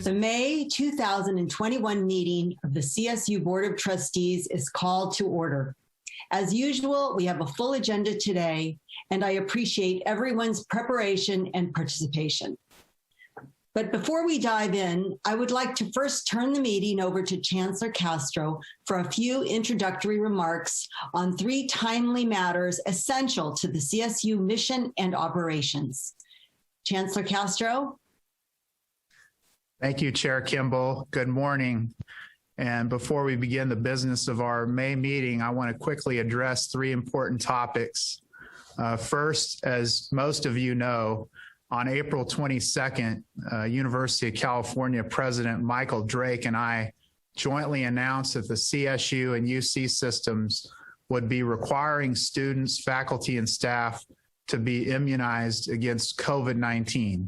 The May 2021 meeting of the CSU Board of Trustees is called to order. As usual, we have a full agenda today, and I appreciate everyone's preparation and participation. But before we dive in, I would like to first turn the meeting over to Chancellor Castro for a few introductory remarks on three timely matters essential to the CSU mission and operations. Chancellor Castro. Thank you, Chair Kimball. Good morning. And before we begin the business of our May meeting, I want to quickly address three important topics. First, as most of you know, on April 22nd, University of California President Michael Drake and I jointly announced that the CSU and UC systems would be requiring students, faculty, and staff to be immunized against COVID-19.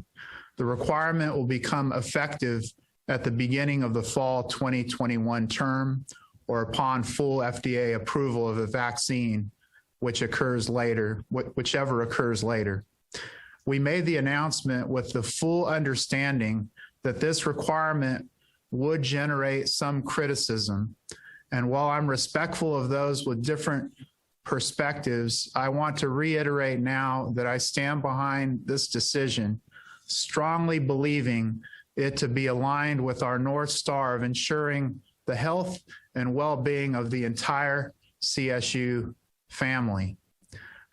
The requirement will become effective at the beginning of the fall 2021 term or upon full FDA approval of the vaccine, whichever occurs later. We made the announcement with the full understanding that this requirement would generate some criticism. And while I'm respectful of those with different perspectives, I want to reiterate now that I stand behind this decision, strongly believing it to be aligned with our North Star of ensuring the health and well-being of the entire CSU family.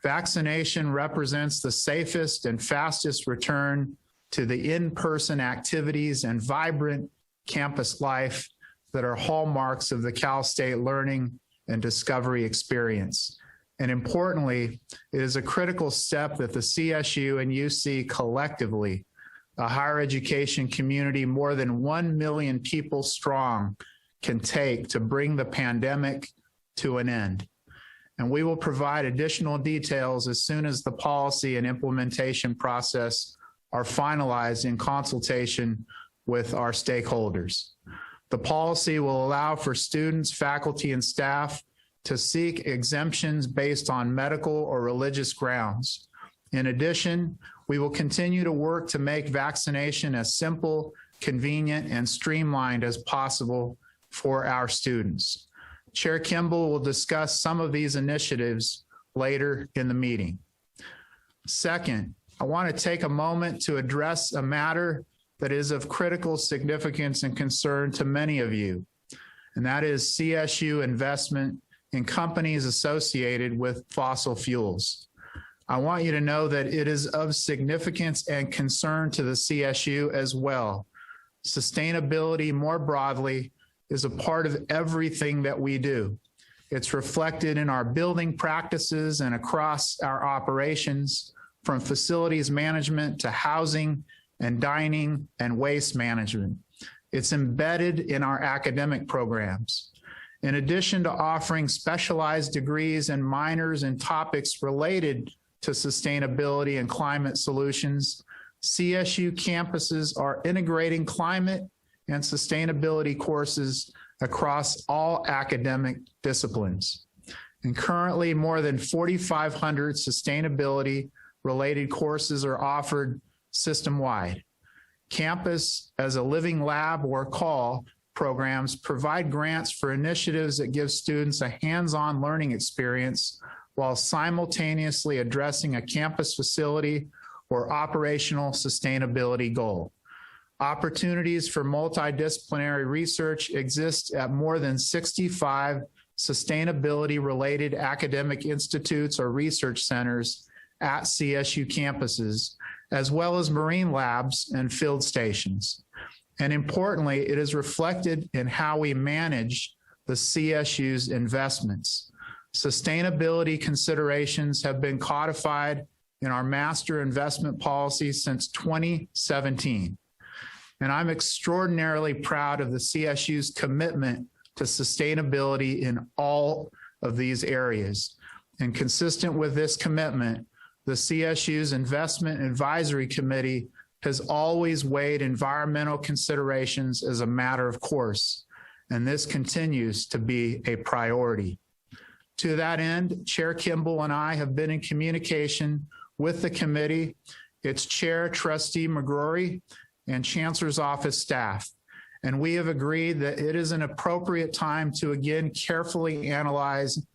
Vaccination represents the safest and fastest return to the in-person activities and vibrant campus life that are hallmarks of the Cal State learning and discovery experience. And importantly, it is a critical step that the CSU and UC collectively, a higher education community more than 1 million people strong, can take to bring the pandemic to an end. And we will provide additional details as soon as the policy and implementation process are finalized in consultation with our stakeholders. The policy will allow for students, faculty, and staff to seek exemptions based on medical or religious grounds. In addition, we will continue to work to make vaccination as simple, convenient, and streamlined as possible for our students. Chair Kimball will discuss some of these initiatives later in the meeting. Second, I want to take a moment to address a matter that is of critical significance and concern to many of you, and that is CSU investment in companies associated with fossil fuels. I want you to know that it is of significance and concern to the CSU as well. Sustainability more broadly is a part of everything that we do. It's reflected in our building practices and across our operations, from facilities management to housing and dining and waste management. It's embedded in our academic programs. In addition to offering specialized degrees and minors in topics related to sustainability and climate solutions, CSU campuses are integrating climate and sustainability courses across all academic disciplines. And currently, more than 4,500 sustainability-related courses are offered system-wide. Campus as a Living Lab or CALL programs provide grants for initiatives that give students a hands-on learning experience while simultaneously addressing a campus facility or operational sustainability goal. Opportunities for multidisciplinary research exist at more than 65 sustainability-related academic institutes or research centers at CSU campuses, as well as marine labs and field stations. And importantly, it is reflected in how we manage the CSU's investments. Sustainability considerations have been codified in our master investment policy since 2017. And I'm extraordinarily proud of the CSU's commitment to sustainability in all of these areas. And consistent with this commitment, the CSU's Investment Advisory Committee has always weighed environmental considerations as a matter of course, and this continues to be a priority. To that end, Chair Kimball and I have been in communication with the committee, its chair, Trustee McGrory, and Chancellor's Office staff. And we have agreed that it is an appropriate time to again carefully analyze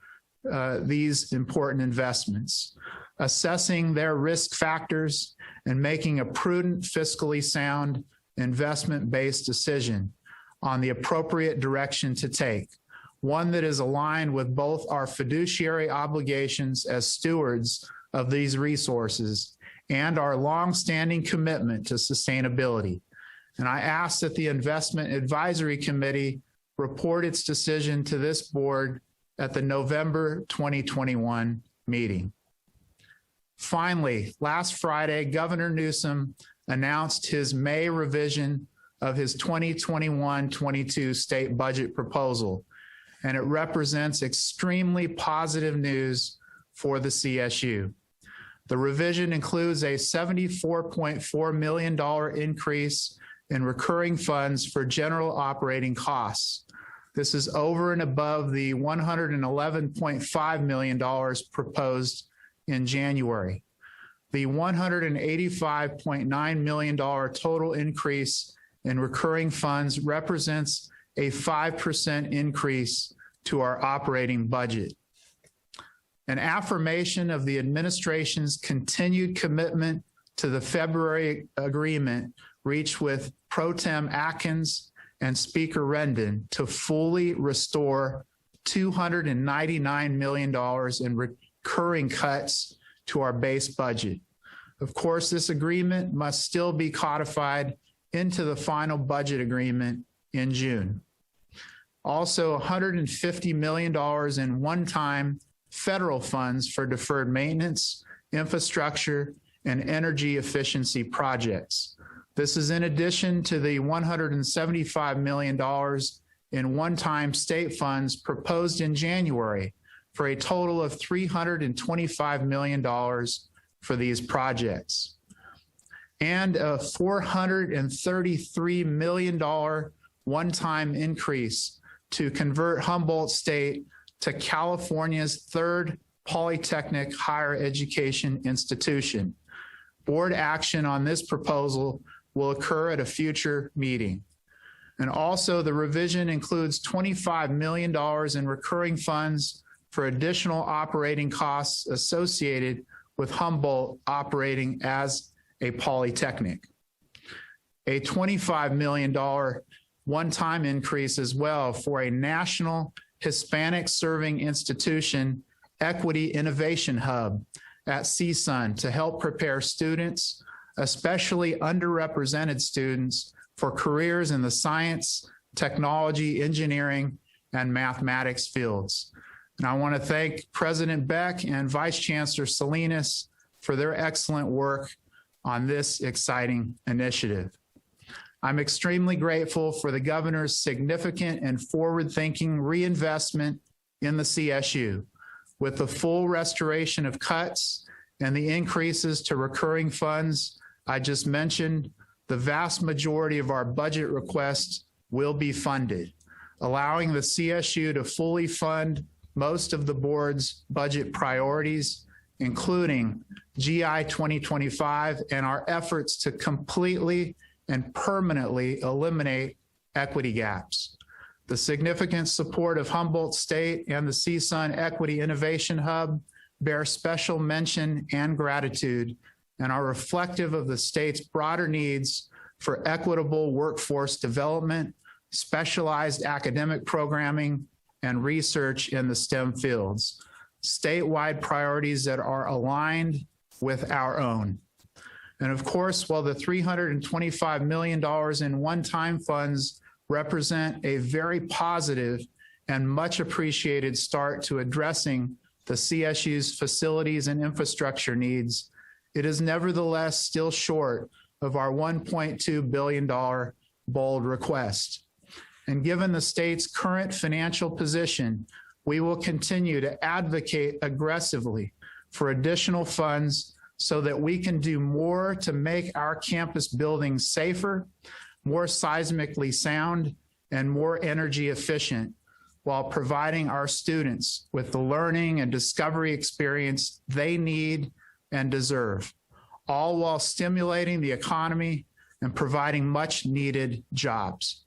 these important investments, assessing their risk factors and making a prudent, fiscally sound, investment-based decision on the appropriate direction to take, one that is aligned with both our fiduciary obligations as stewards of these resources and our longstanding commitment to sustainability. And I ask that the Investment Advisory Committee report its decision to this board at the November 2021 meeting. Finally, last Friday, Governor Newsom announced his May revision of his 2021-22 state budget proposal, and it represents extremely positive news for the CSU. The revision includes a $74.4 million increase in recurring funds for general operating costs. This is over and above the $111.5 million proposed in January. The $185.9 million total increase in recurring funds represents a 5% increase to our operating budget. An affirmation of the administration's continued commitment to the February agreement reached with Pro Tem Atkins and Speaker Rendon to fully restore $299 million in recurring cuts to our base budget. Of course, this agreement must still be codified into the final budget agreement in June. Also, $150 million in one-time federal funds for deferred maintenance, infrastructure, and energy efficiency projects. This is in addition to the $175 million in one-time state funds proposed in January for a total of $325 million for these projects, and a $433 million one-time increase to convert Humboldt State to California's third polytechnic higher education institution. Board action on this proposal will occur at a future meeting. And also the revision includes $25 million in recurring funds for additional operating costs associated with Humboldt operating as a polytechnic. A $25 million one-time increase as well for a national Hispanic serving institution equity innovation hub at CSUN to help prepare students, especially underrepresented students, for careers in the science, technology, engineering, and mathematics fields. And I want to thank President Beck and Vice Chancellor Salinas for their excellent work on this exciting initiative. I'm extremely grateful for the governor's significant and forward-thinking reinvestment in the CSU. With the full restoration of cuts and the increases to recurring funds I just mentioned, the vast majority of our budget requests will be funded, allowing the CSU to fully fund most of the board's budget priorities, including GI 2025 and our efforts to completely and permanently eliminate equity gaps. The significant support of Humboldt State and the CSUN Equity Innovation Hub bear special mention and gratitude and are reflective of the state's broader needs for equitable workforce development, specialized academic programming, and research in the STEM fields, statewide priorities that are aligned with our own. And of course, while the $325 million in one-time funds represent a very positive and much appreciated start to addressing the CSU's facilities and infrastructure needs, it is nevertheless still short of our $1.2 billion bold request. And given the state's current financial position, we will continue to advocate aggressively for additional funds so that we can do more to make our campus buildings safer, more seismically sound, and more energy efficient, while providing our students with the learning and discovery experience they need and deserve, all while stimulating the economy and providing much needed jobs.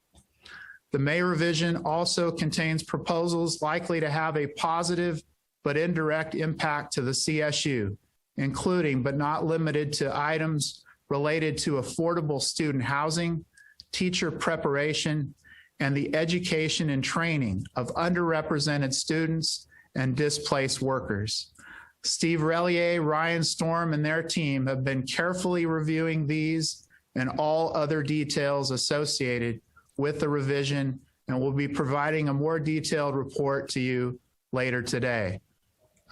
The May revision also contains proposals likely to have a positive but indirect impact to the CSU, including but not limited to items related to affordable student housing, teacher preparation, and the education and training of underrepresented students and displaced workers. Steve Relier, Ryan Storm, and their team have been carefully reviewing these and all other details associated with the revision, and will be providing a more detailed report to you later today.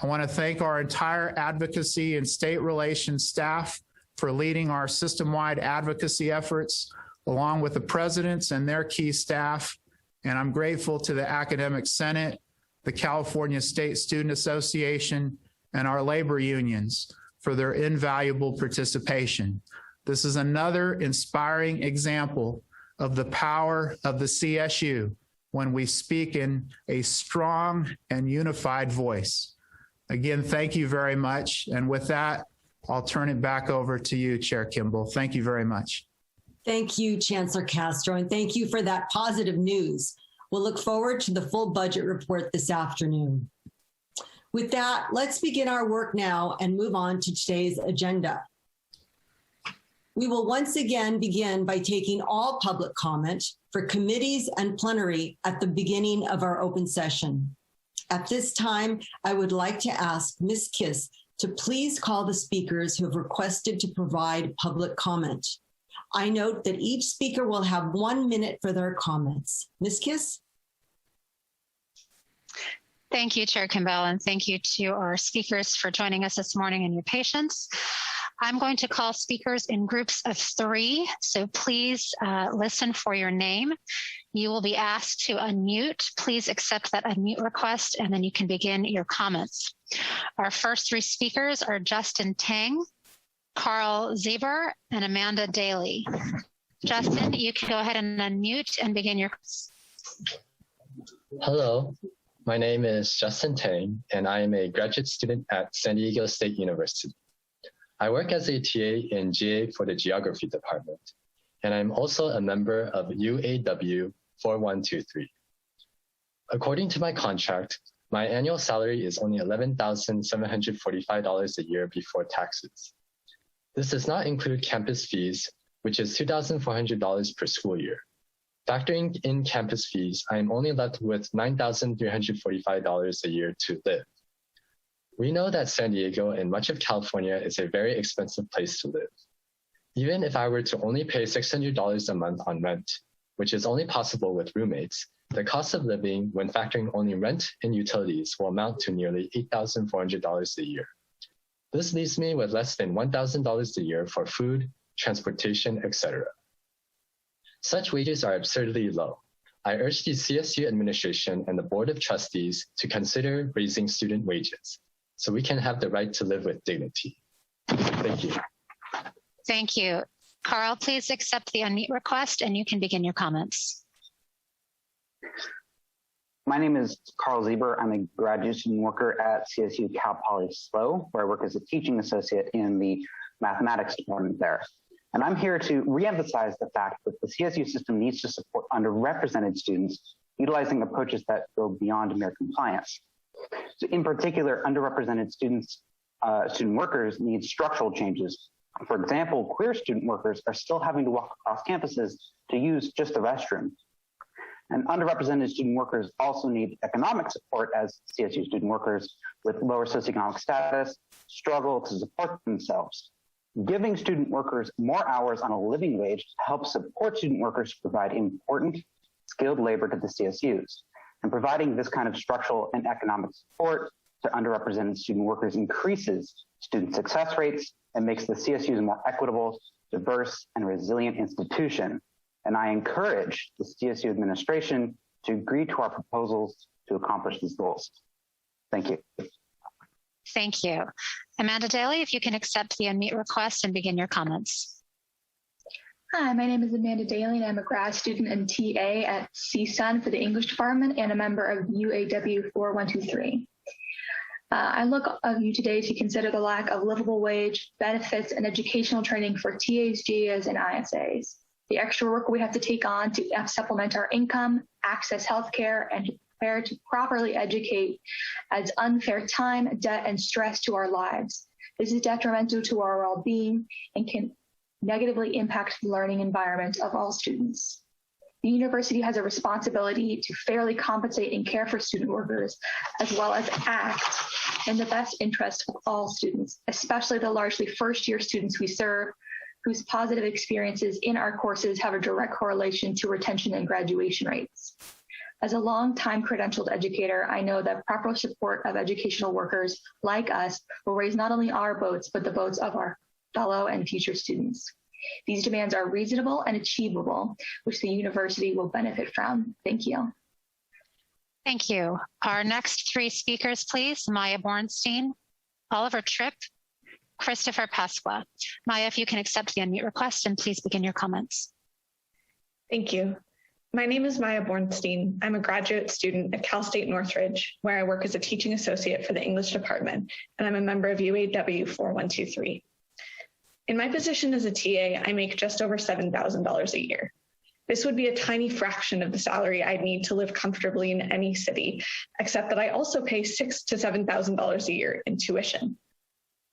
I want to thank our entire advocacy and state relations staff for leading our system-wide advocacy efforts, along with the presidents and their key staff. And I'm grateful to the Academic Senate, the California State Student Association, and our labor unions for their invaluable participation. This is another inspiring example of the power of the CSU when we speak in a strong and unified voice. Again, thank you very much. And with that, I'll turn it back over to you, Chair Kimball. Thank you very much. Thank you, Chancellor Castro, and thank you for that positive news. We'll look forward to the full budget report this afternoon. With that, let's begin our work now and move on to today's agenda. We will once again begin by taking all public comment for committees and plenary at the beginning of our open session. At this time, I would like to ask Ms. Kiss to please call the speakers who have requested to provide public comment. I note that each speaker will have 1 minute for their comments. Ms. Kiss? Thank you, Chair Kimball, and thank you to our speakers for joining us this morning and your patience. I'm going to call speakers in groups of 3, so please listen for your name. You will be asked to unmute. Please accept that unmute request, and then you can begin your comments. Our first 3 speakers are Justin Tang, Carl Zieber, and Amanda Daly. Justin, you can go ahead and unmute and begin your. Hello, my name is Justin Tang, and I am a graduate student at San Diego State University. I work as a TA in GA for the Geography Department, and I'm also a member of UAW 4123. According to my contract, my annual salary is only $11,745 a year before taxes. This does not include campus fees, which is $2,400 per school year. Factoring in campus fees, I am only left with $9,345 a year to live. We know that San Diego and much of California is a very expensive place to live. Even if I were to only pay $600 a month on rent, which is only possible with roommates, the cost of living when factoring only rent and utilities will amount to nearly $8,400 a year. This leaves me with less than $1,000 a year for food, transportation, etc. Such wages are absurdly low. I urge the CSU administration and the Board of Trustees to consider raising student wages so we can have the right to live with dignity. Thank you. Thank you. Carl, please accept the unmute request and you can begin your comments. My name is Carl Zieber. I'm a graduate student worker at CSU Cal Poly SLO, where I work as a teaching associate in the mathematics department there. And I'm here to reemphasize the fact that the CSU system needs to support underrepresented students, utilizing approaches that go beyond mere compliance. So in particular, underrepresented students, student workers need structural changes. For example, queer student workers are still having to walk across campuses to use just the restroom. And underrepresented student workers also need economic support, as CSU student workers with lower socioeconomic status struggle to support themselves. Giving student workers more hours on a living wage helps support student workers to provide important skilled labor to the CSUs. And providing this kind of structural and economic support to underrepresented student workers increases student success rates and makes the CSUs a more equitable, diverse, and resilient institution. And I encourage the CSU administration to agree to our proposals to accomplish these goals. Thank you. Thank you. Amanda Daly, if you can accept the unmute request and begin your comments. Hi, my name is Amanda Daly, and I'm a grad student and TA at CSUN for the English department and a member of UAW 4123. I look of you today to consider the lack of livable wage, benefits, and educational training for TAs, GAs, and ISAs. The extra work we have to take on to supplement our income, access healthcare, and prepare to properly educate adds unfair time, debt, and stress to our lives. This is detrimental to our well-being and can negatively impact the learning environment of all students. The university has a responsibility to fairly compensate and care for student workers, as well as act in the best interest of all students, especially the largely first-year students we serve, whose positive experiences in our courses have a direct correlation to retention and graduation rates. As a long-time credentialed educator, I know that proper support of educational workers like us will raise not only our boats, but the boats of our fellow and future students. These demands are reasonable and achievable, which the university will benefit from. Thank you. Thank you. Our next three speakers, please. Maya Bornstein, Oliver Tripp, Christopher Pasqua. Maya, if you can accept the unmute request and please begin your comments. Thank you. My name is Maya Bornstein. I'm a graduate student at Cal State Northridge, where I work as a teaching associate for the English department, and I'm a member of UAW 4123. In my position as a TA, I make just over $7,000 a year. This would be a tiny fraction of the salary I'd need to live comfortably in any city, except that I also pay $6,000 to $7,000 a year in tuition.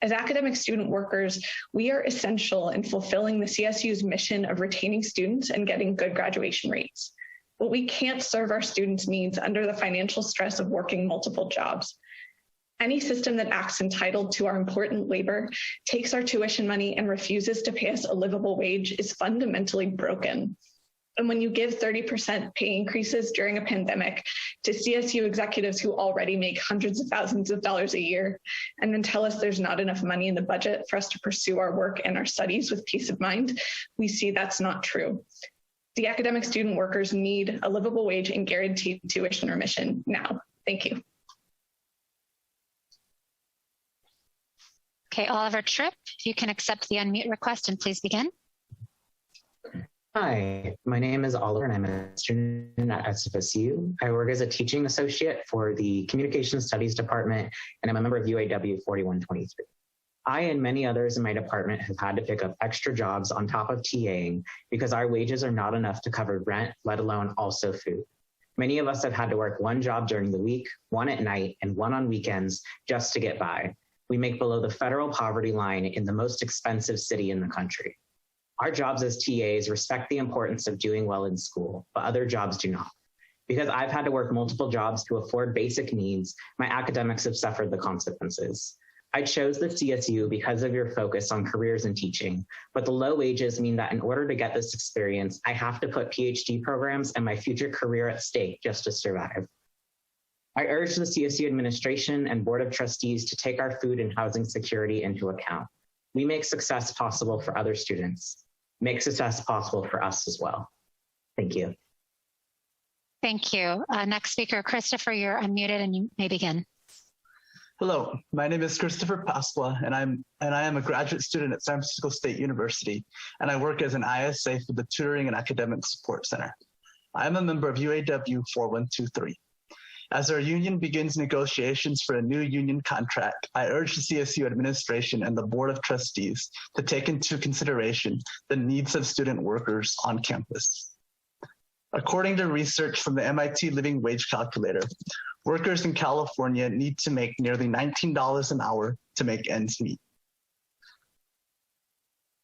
As academic student workers, we are essential in fulfilling the CSU's mission of retaining students and getting good graduation rates. But we can't serve our students' needs under the financial stress of working multiple jobs. Any system that acts entitled to our important labor, takes our tuition money, and refuses to pay us a livable wage is fundamentally broken. And when you give 30% pay increases during a pandemic to CSU executives who already make hundreds of thousands of dollars a year, and then tell us there's not enough money in the budget for us to pursue our work and our studies with peace of mind, we see that's not true. The academic student workers need a livable wage and guaranteed tuition remission now. Thank you. Okay, Oliver Tripp, if you can accept the unmute request and please begin. Hi, my name is Oliver and I'm a student at SFSU. I work as a teaching associate for the Communication Studies Department and I'm a member of UAW 4123. I and many others in my department have had to pick up extra jobs on top of TAing because our wages are not enough to cover rent, let alone also food. Many of us have had to work one job during the week, one at night, and one on weekends just to get by. We make below the federal poverty line in the most expensive city in the country. Our jobs as TAs respect the importance of doing well in school, but other jobs do not. Because I've had to work multiple jobs to afford basic needs, my academics have suffered the consequences. I chose the CSU because of your focus on careers in teaching, but the low wages mean that in order to get this experience, I have to put PhD programs and my future career at stake just to survive. I urge the CSU administration and Board of Trustees to take our food and housing security into account. We make success possible for other students. Make success possible for us as well. Thank you. Thank you. Next speaker, Christopher, you're unmuted and you may begin. Hello, my name is Christopher Pasqua, and I am a graduate student at San Francisco State University, and I work as an ISA for the Tutoring and Academic Support Center. I am a member of UAW 4123. As our union begins negotiations for a new union contract, I urge the CSU administration and the Board of Trustees to take into consideration the needs of student workers on campus. According to research from the MIT Living Wage Calculator, workers in California need to make nearly $19 an hour to make ends meet.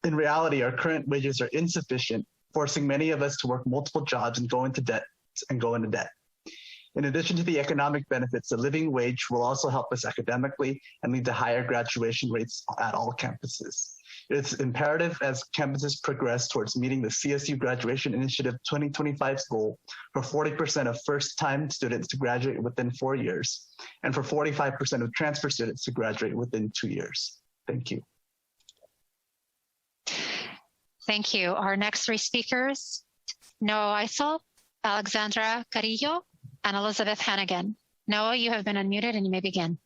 In reality, our current wages are insufficient, forcing many of us to work multiple jobs and go into debt. In addition to the economic benefits, the living wage will also help us academically and lead to higher graduation rates at all campuses. It's imperative as campuses progress towards meeting the CSU Graduation Initiative 2025's goal for 40% of first-time students to graduate within 4 years, and for 45% of transfer students to graduate within 2 years. Thank you. Thank you. Our next three speakers, Noah Eisel, Alexandra Carillo, and Elizabeth Hannigan. Noah, you have been unmuted and you may begin.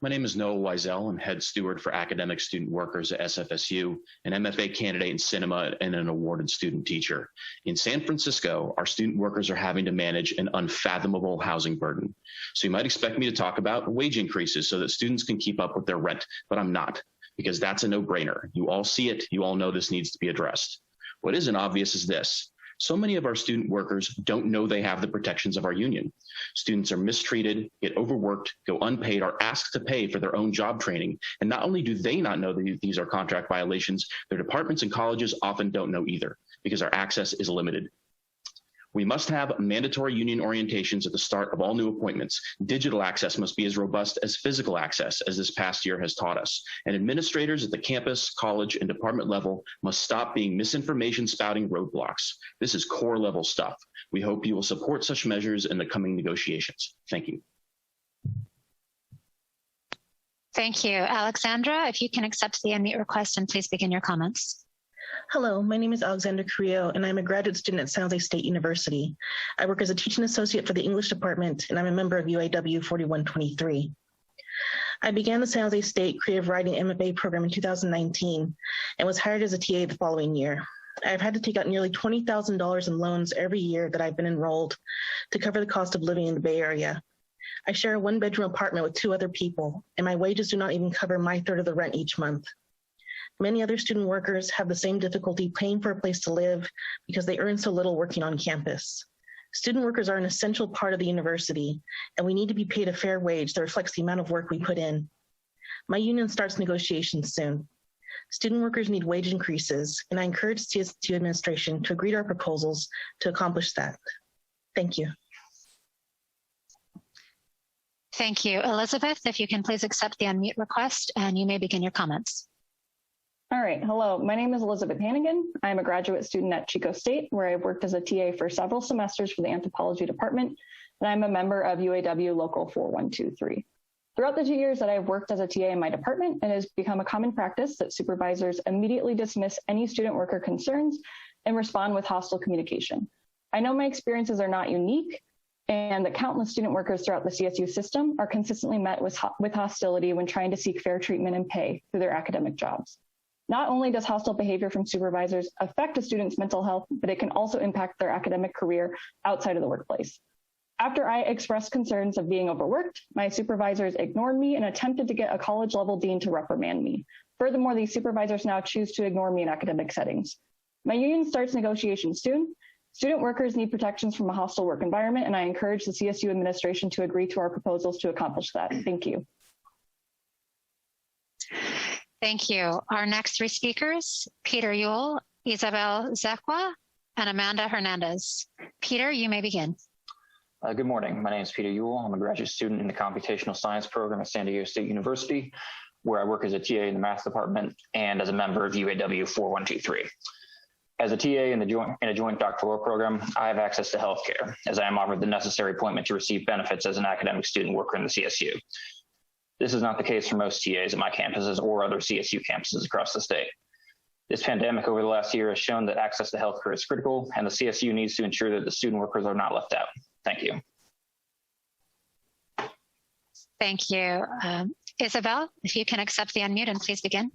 My name is Noah Wiesel. I'm head steward for academic student workers at SFSU, an MFA candidate in cinema, and an awarded student teacher. In San Francisco, our student workers are having to manage an unfathomable housing burden. So you might expect me to talk about wage increases so that students can keep up with their rent, but I'm not, because that's a no-brainer. You all see it. You all know this needs to be addressed. What isn't obvious is this. So many of our student workers don't know they have the protections of our union. Students are mistreated, get overworked, go unpaid, are asked to pay for their own job training. And not only do they not know that these are contract violations, their departments and colleges often don't know either because our access is limited. We must have mandatory union orientations at the start of all new appointments. Digital access must be as robust as physical access, as this past year has taught us. And administrators at the campus, college, and department level must stop being misinformation spouting roadblocks. This is core level stuff. We hope you will support such measures in the coming negotiations. Thank you. Thank you. Alexandra, if you can accept the unmute request and please begin your comments. Hello, my name is Alexandra Carrillo, and I'm a graduate student at San Jose State University. I work as a teaching associate for the English department, and I'm a member of UAW 4123. I began the San Jose State Creative Writing MFA program in 2019 and was hired as a TA the following year. I've had to take out nearly $20,000 in loans every year that I've been enrolled to cover the cost of living in the Bay Area. I share a one-bedroom apartment with 2 other people, and my wages do not even cover my third of the rent each month. Many other student workers have the same difficulty paying for a place to live because they earn so little working on campus. Student workers are an essential part of the university, and we need to be paid a fair wage that reflects the amount of work we put in. My union starts negotiations soon. Student workers need wage increases, and I encourage CSU administration to agree to our proposals to accomplish that. Thank you. Thank you. Elizabeth, if you can please accept the unmute request and you may begin your comments. All right, hello, my name is Elizabeth Hannigan. I'm a graduate student at Chico State, where I've worked as a TA for several semesters for the anthropology department, and I'm a member of UAW Local 4123. Throughout the 2 years that I've worked as a TA in my department, it has become a common practice that supervisors immediately dismiss any student worker concerns and respond with hostile communication. I know my experiences are not unique, and that countless student workers throughout the CSU system are consistently met with hostility when trying to seek fair treatment and pay through their academic jobs. Not only does hostile behavior from supervisors affect a student's mental health, but it can also impact their academic career outside of the workplace. After I expressed concerns of being overworked, my supervisors ignored me and attempted to get a college-level dean to reprimand me. Furthermore, these supervisors now choose to ignore me in academic settings. My union starts negotiations soon. Student workers need protections from a hostile work environment, and I encourage the CSU administration to agree to our proposals to accomplish that. Thank you. Thank you. Our next 3 speakers, Peter Yule, Isabel Zecwa, and Amanda Hernandez. Peter, you may begin. Good morning. My name is Peter Yule. I'm a graduate student in the computational science program at San Diego State University, where I work as a TA in the math department and as a member of UAW 4123. As a TA in a joint doctoral program, I have access to healthcare, as I am offered the necessary appointment to receive benefits as an academic student worker in the CSU. This is not the case for most TAs at my campuses or other CSU campuses across the state. This pandemic over the last year has shown that access to healthcare is critical, and the CSU needs to ensure that the student workers are not left out. Thank you. Thank you. Isabel, if you can accept the unmute and please begin.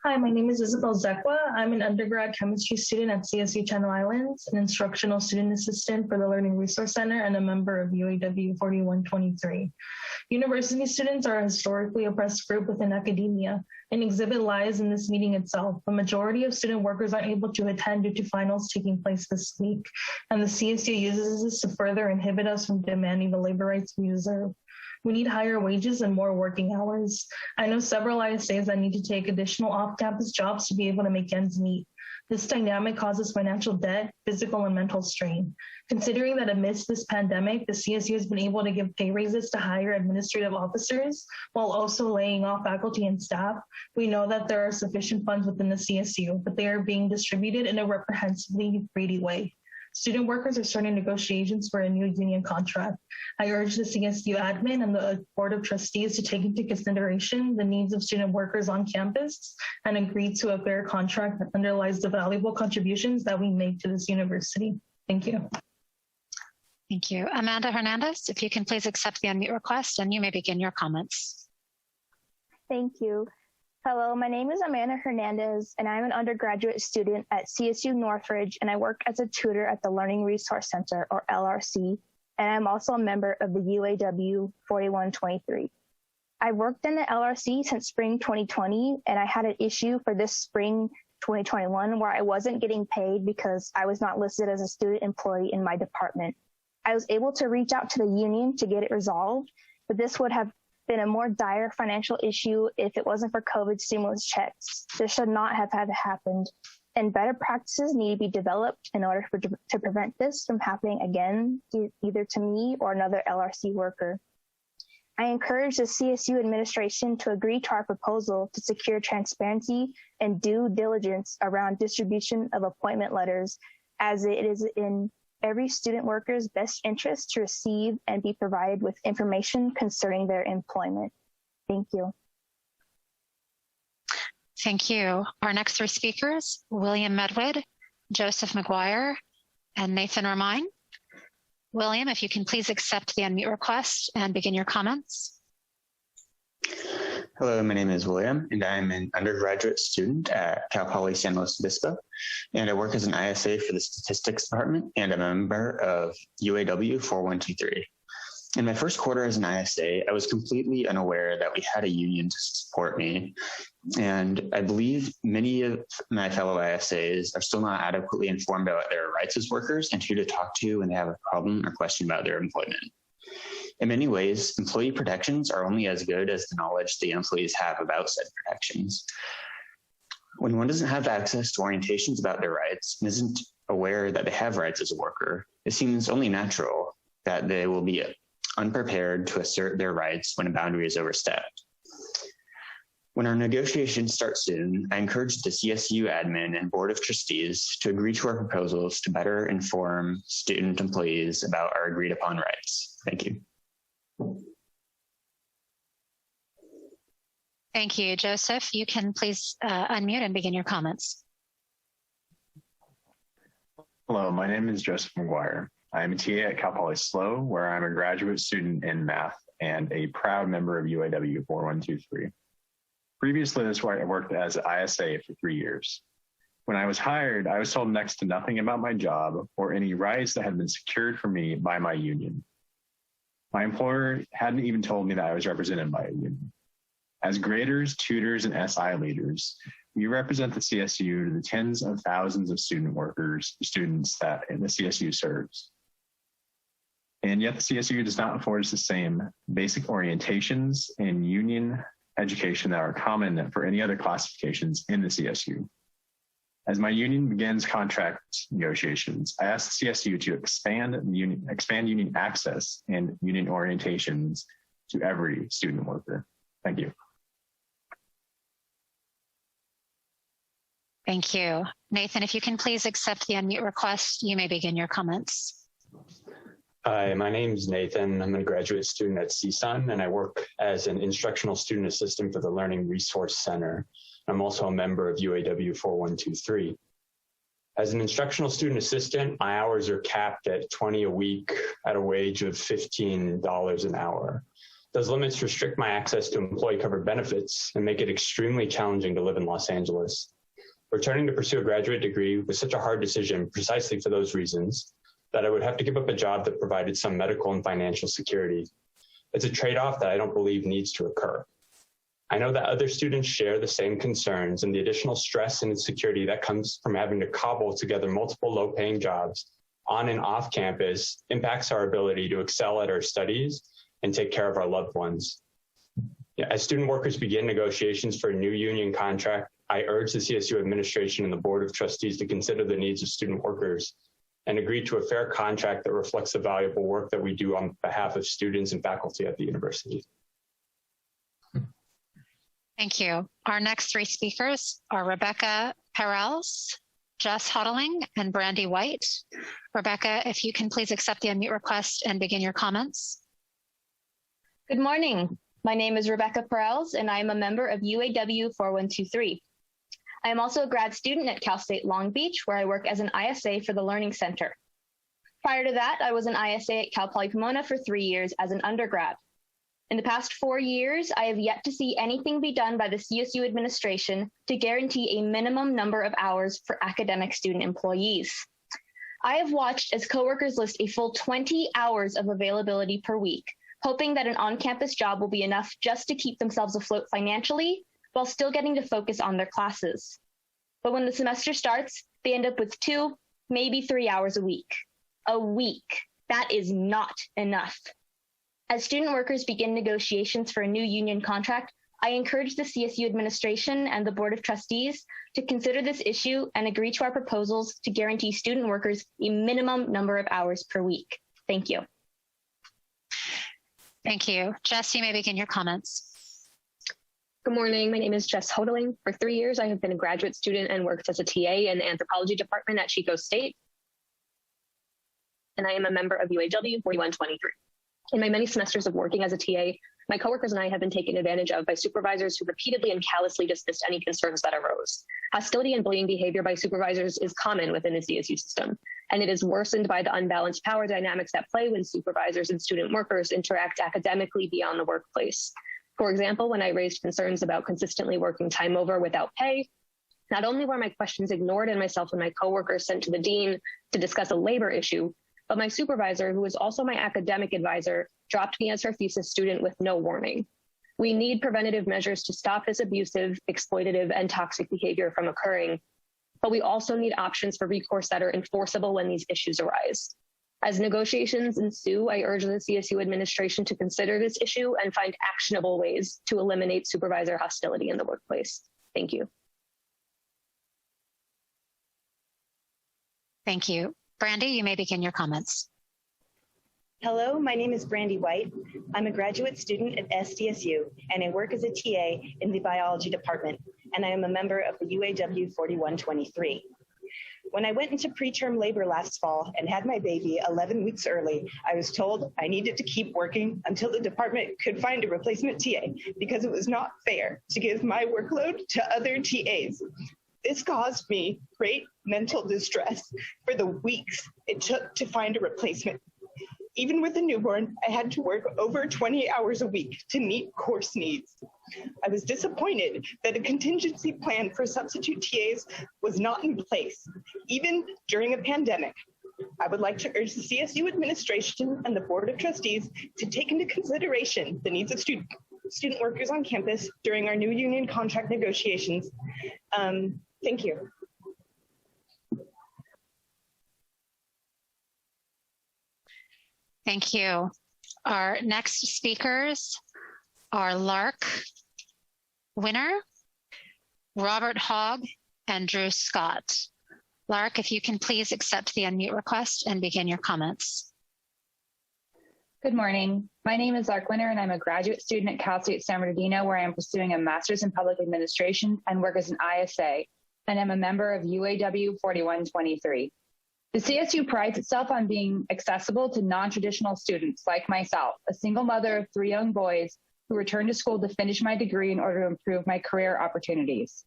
Hi, my name is Isabel Zecwa. I'm an undergrad chemistry student at CSU Channel Islands, an instructional student assistant for the Learning Resource Center, and a member of UAW 4123. University students are a historically oppressed group within academia. An exhibit lies in this meeting itself. A majority of student workers aren't able to attend due to finals taking place this week, and the CSU uses this to further inhibit us from demanding the labor rights we deserve. We need higher wages and more working hours. I know several ISAs that need to take additional off-campus jobs to be able to make ends meet. This dynamic causes financial debt, physical and mental strain. Considering that amidst this pandemic, the CSU has been able to give pay raises to higher administrative officers while also laying off faculty and staff, we know that there are sufficient funds within the CSU, but they are being distributed in a reprehensibly greedy way. Student workers are starting negotiations for a new union contract. I urge the CSU admin and the Board of Trustees to take into consideration the needs of student workers on campus and agree to a fair contract that underlies the valuable contributions that we make to this university. Thank you. Thank you. Amanda Hernandez, if you can please accept the unmute request and you may begin your comments. Thank you. Hello, my name is Amanda Hernandez, and I'm an undergraduate student at CSU Northridge, and I work as a tutor at the Learning Resource Center, or LRC, and I'm also a member of the UAW 4123. I worked in the LRC since spring 2020, and I had an issue for this spring 2021 where I wasn't getting paid because I was not listed as a student employee in my department. I was able to reach out to the union to get it resolved, but this would have been a more dire financial issue if it wasn't for COVID stimulus checks. This should not have had happened, and better practices need to be developed in order to prevent this from happening again, either to me or another LRC worker. I encourage the CSU administration to agree to our proposal to secure transparency and due diligence around distribution of appointment letters, as it is in every student worker's best interest to receive and be provided with information concerning their employment. Thank you. Thank you. Our next three speakers, William Medwood, Joseph McGuire, and Nathan Romine. William, if you can please accept the unmute request and begin your comments. Hello, my name is William, and I'm an undergraduate student at Cal Poly San Luis Obispo, and I work as an ISA for the Statistics Department, and I'm a member of UAW 4123. In my first quarter as an ISA, I was completely unaware that we had a union to support me, and I believe many of my fellow ISAs are still not adequately informed about their rights as workers and who to talk to when they have a problem or question about their employment. In many ways, employee protections are only as good as the knowledge the employees have about said protections. When one doesn't have access to orientations about their rights and isn't aware that they have rights as a worker, it seems only natural that they will be unprepared to assert their rights when a boundary is overstepped. When our negotiations start soon, I encourage the CSU admin and board of trustees to agree to our proposals to better inform student employees about our agreed upon rights. Thank you. Thank you. Joseph, you can please unmute and begin your comments. Hello, my name is Joseph McGuire. I am a TA at Cal Poly SLO, where I'm a graduate student in math and a proud member of UAW 4123. Previously, this is where I worked as an ISA for 3 years. When I was hired, I was told next to nothing about my job or any rights that had been secured for me by my union. My employer hadn't even told me that I was represented by a union. As graders, tutors, and SI leaders, we represent the CSU to the tens of thousands of students that the CSU serves. And yet the CSU does not afford us the same basic orientations and union education that are common for any other classifications in the CSU. As my union begins contract negotiations, I ask the CSU to expand union access and union orientations to every student worker. Thank you. Thank you. Nathan, if you can please accept the unmute request, you may begin your comments. Hi, my name is Nathan. I'm a graduate student at CSUN, and I work as an instructional student assistant for the Learning Resource Center. I'm also a member of UAW 4123. As an instructional student assistant, my hours are capped at 20 a week at a wage of $15 an hour. Those limits restrict my access to employee-covered benefits and make it extremely challenging to live in Los Angeles. Returning to pursue a graduate degree was such a hard decision precisely for those reasons that I would have to give up a job that provided some medical and financial security. It's a trade-off that I don't believe needs to occur. I know that other students share the same concerns, and the additional stress and insecurity that comes from having to cobble together multiple low-paying jobs on and off campus impacts our ability to excel at our studies and take care of our loved ones. As student workers begin negotiations for a new union contract, I urge the CSU administration and the Board of Trustees to consider the needs of student workers and agree to a fair contract that reflects the valuable work that we do on behalf of students and faculty at the university. Thank you. Our next three speakers are Rebecca Perels, Jess Hodling, and Brandy White. Rebecca, if you can please accept the unmute request and begin your comments. Good morning. My name is Rebecca Perels, and I am a member of UAW 4123. I am also a grad student at Cal State Long Beach, where I work as an ISA for the Learning Center. Prior to that, I was an ISA at Cal Poly Pomona for 3 years as an undergrad. In the past 4 years, I have yet to see anything be done by the CSU administration to guarantee a minimum number of hours for academic student employees. I have watched as coworkers list a full 20 hours of availability per week, hoping that an on-campus job will be enough just to keep themselves afloat financially while still getting to focus on their classes. But when the semester starts, they end up with 2, maybe 3 hours a week. A week. That is not enough. As student workers begin negotiations for a new union contract, I encourage the CSU administration and the Board of Trustees to consider this issue and agree to our proposals to guarantee student workers a minimum number of hours per week. Thank you. Thank you. Jess, you may begin your comments. Good morning. My name is Jess Hodeling. For 3 years, I have been a graduate student and worked as a TA in the anthropology department at Chico State. And I am a member of UAW 4123. In my many semesters of working as a TA, my coworkers and I have been taken advantage of by supervisors who repeatedly and callously dismissed any concerns that arose. Hostility and bullying behavior by supervisors is common within the CSU system, and it is worsened by the unbalanced power dynamics at play when supervisors and student workers interact academically beyond the workplace. For example, when I raised concerns about consistently working time over without pay, not only were my questions ignored and myself and my coworkers sent to the dean to discuss a labor issue, but my supervisor, who is also my academic advisor, dropped me as her thesis student with no warning. We need preventative measures to stop this abusive, exploitative, and toxic behavior from occurring, but we also need options for recourse that are enforceable when these issues arise. As negotiations ensue, I urge the CSU administration to consider this issue and find actionable ways to eliminate supervisor hostility in the workplace. Thank you. Thank you. Brandy, you may begin your comments. Hello, my name is Brandy White. I'm a graduate student at SDSU, and I work as a TA in the biology department, and I am a member of the UAW 4123. When I went into preterm labor last fall and had my baby 11 weeks early, I was told I needed to keep working until the department could find a replacement TA because it was not fair to give my workload to other TAs. This caused me great mental distress for the weeks it took to find a replacement. Even with a newborn, I had to work over 20 hours a week to meet course needs. I was disappointed that a contingency plan for substitute TAs was not in place, even during a pandemic. I would like to urge the CSU administration and the Board of Trustees to take into consideration the needs of student workers on campus during our new union contract negotiations. Thank you. Thank you. Our next speakers are Lark Winner, Robert Hogg, and Drew Scott. Lark, if you can please accept the unmute request and begin your comments. Good morning. My name is Lark Winner, and I'm a graduate student at Cal State San Bernardino, where I am pursuing a master's in public administration and work as an ISA, and I'm a member of UAW 4123. The CSU prides itself on being accessible to non-traditional students like myself, a single mother of 3 young boys who returned to school to finish my degree in order to improve my career opportunities.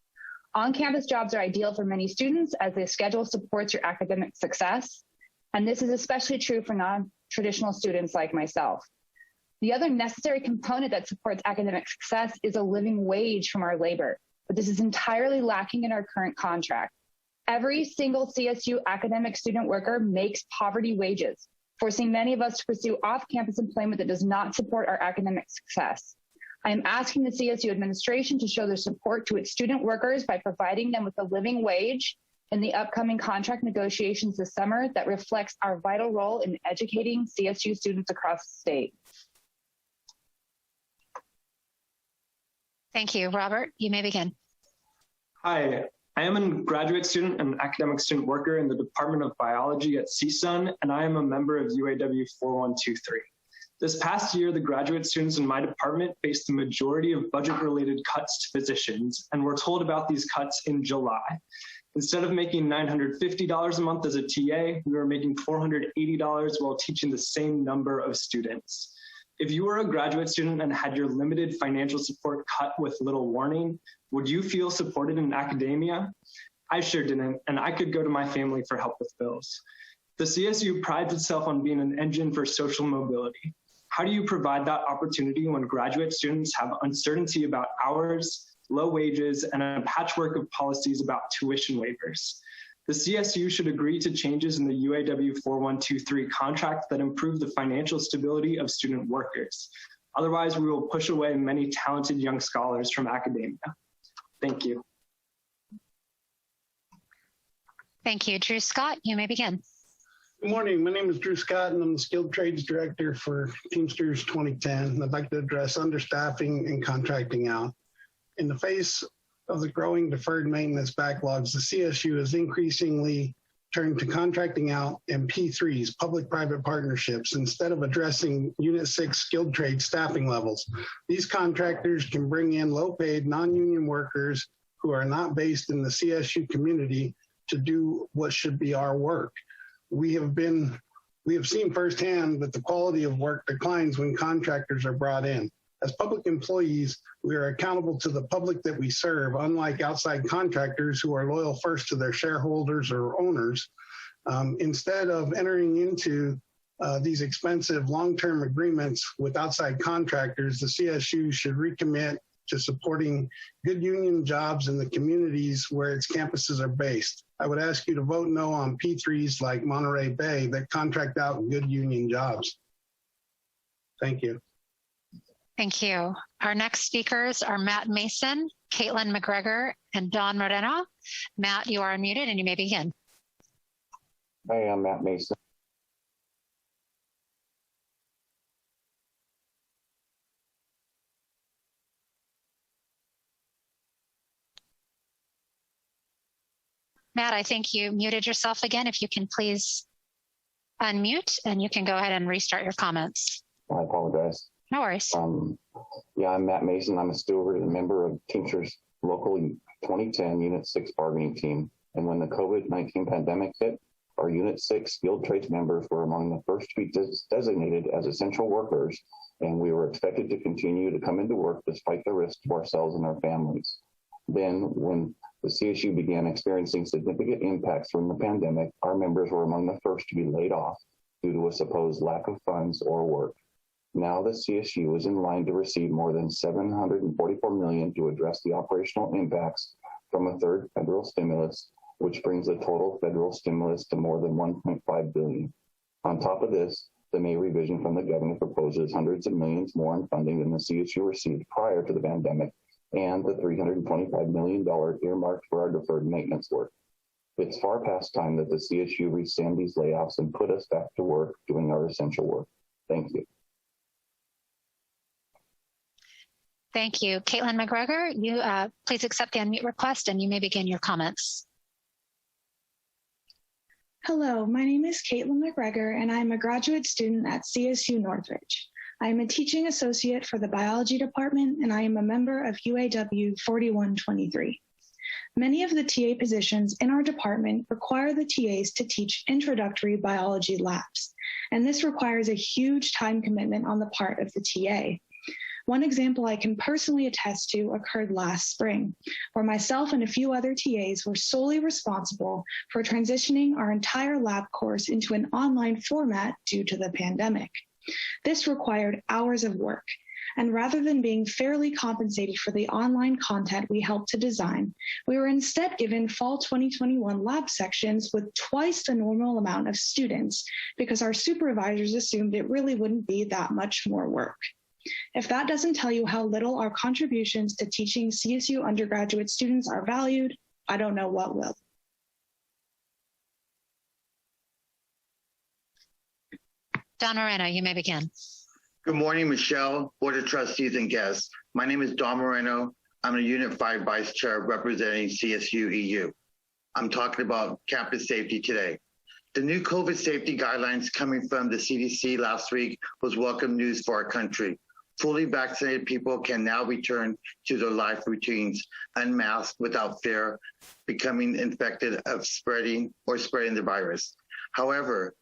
On-campus jobs are ideal for many students as the schedule supports your academic success, and this is especially true for non-traditional students like myself. The other necessary component that supports academic success is a living wage from our labor, but this is entirely lacking in our current contract. Every single CSU academic student worker makes poverty wages, forcing many of us to pursue off-campus employment that does not support our academic success. I am asking the CSU administration to show their support to its student workers by providing them with a living wage in the upcoming contract negotiations this summer that reflects our vital role in educating CSU students across the state. Thank you. Robert, you may begin. Hi, I am a graduate student and academic student worker in the Department of Biology at CSUN, and I am a member of UAW 4123. This past year, the graduate students in my department faced the majority of budget-related cuts to positions, and were told about these cuts in July. Instead of making $950 a month as a TA, we were making $480 while teaching the same number of students. If you were a graduate student and had your limited financial support cut with little warning, would you feel supported in academia? I sure didn't, and I could go to my family for help with bills. The CSU prides itself on being an engine for social mobility. How do you provide that opportunity when graduate students have uncertainty about hours, low wages, and a patchwork of policies about tuition waivers? The CSU should agree to changes in the UAW 4123 contract that improve the financial stability of student workers. Otherwise, we will push away many talented young scholars from academia. Thank you. Thank you. Drew Scott, you may begin. Good morning. My name is Drew Scott, and I'm the Skilled Trades Director for Teamsters 2010. I'd like to address understaffing and contracting out. In the face of the growing deferred maintenance backlogs, the CSU is increasingly turned to contracting out and P3s, public-private partnerships, instead of addressing Unit 6 skilled trade staffing levels. These contractors can bring in low-paid, non-union workers who are not based in the CSU community to do what should be our work. We have seen firsthand that the quality of work declines when contractors are brought in. As public employees, we are accountable to the public that we serve, unlike outside contractors who are loyal first to their shareholders or owners. Instead of entering into these expensive long-term agreements with outside contractors, the CSU should recommit to supporting good union jobs in the communities where its campuses are based. I would ask you to vote no on P3s like Monterey Bay that contract out good union jobs. Thank you. Thank you. Our next speakers are Matt Mason, Caitlin McGregor, and Don Moreno. Matt, you are unmuted and you may begin. Hi, I'm Matt Mason. Matt, I think you muted yourself again. If you can please unmute and you can go ahead and restart your comments. I apologize. No worries. Yeah, I'm Matt Mason. I'm a steward and a member of Teamsters Local 2010 Unit 6 bargaining team. And when the COVID-19 pandemic hit, our Unit 6 skilled trades members were among the first to be designated as essential workers, and we were expected to continue to come into work despite the risk to ourselves and our families. Then, when the CSU began experiencing significant impacts from the pandemic, our members were among the first to be laid off due to a supposed lack of funds or work. Now the CSU is in line to receive more than $744 million to address the operational impacts from a third federal stimulus, which brings the total federal stimulus to more than $1.5 billion. On top of this, the May revision from the governor proposes hundreds of millions more in funding than the CSU received prior to the pandemic, and the $325 million earmarked for our deferred maintenance work. It's far past time that the CSU rescind these layoffs and put us back to work doing our essential work. Thank you. Thank you. Caitlin McGregor, you please accept the unmute request and you may begin your comments. Hello, my name is Caitlin McGregor and I'm a graduate student at CSU Northridge. I am a teaching associate for the biology department and I am a member of UAW 4123. Many of the TA positions in our department require the TAs to teach introductory biology labs, and this requires a huge time commitment on the part of the TA. One example I can personally attest to occurred last spring, where myself and a few other TAs were solely responsible for transitioning our entire lab course into an online format due to the pandemic. This required hours of work, and rather than being fairly compensated for the online content we helped to design, we were instead given fall 2021 lab sections with twice the normal amount of students because our supervisors assumed it really wouldn't be that much more work. If that doesn't tell you how little our contributions to teaching CSU undergraduate students are valued, I don't know what will. Don Moreno, you may begin. Good morning, Michelle, Board of Trustees and guests. My name is Don Moreno. I'm a Unit 5 Vice Chair representing CSU EU. I'm talking about campus safety today. The new COVID safety guidelines coming from the CDC last week was welcome news for our country. Fully vaccinated people can now return to their life routines, unmasked without fear, becoming infected of spreading the virus. However,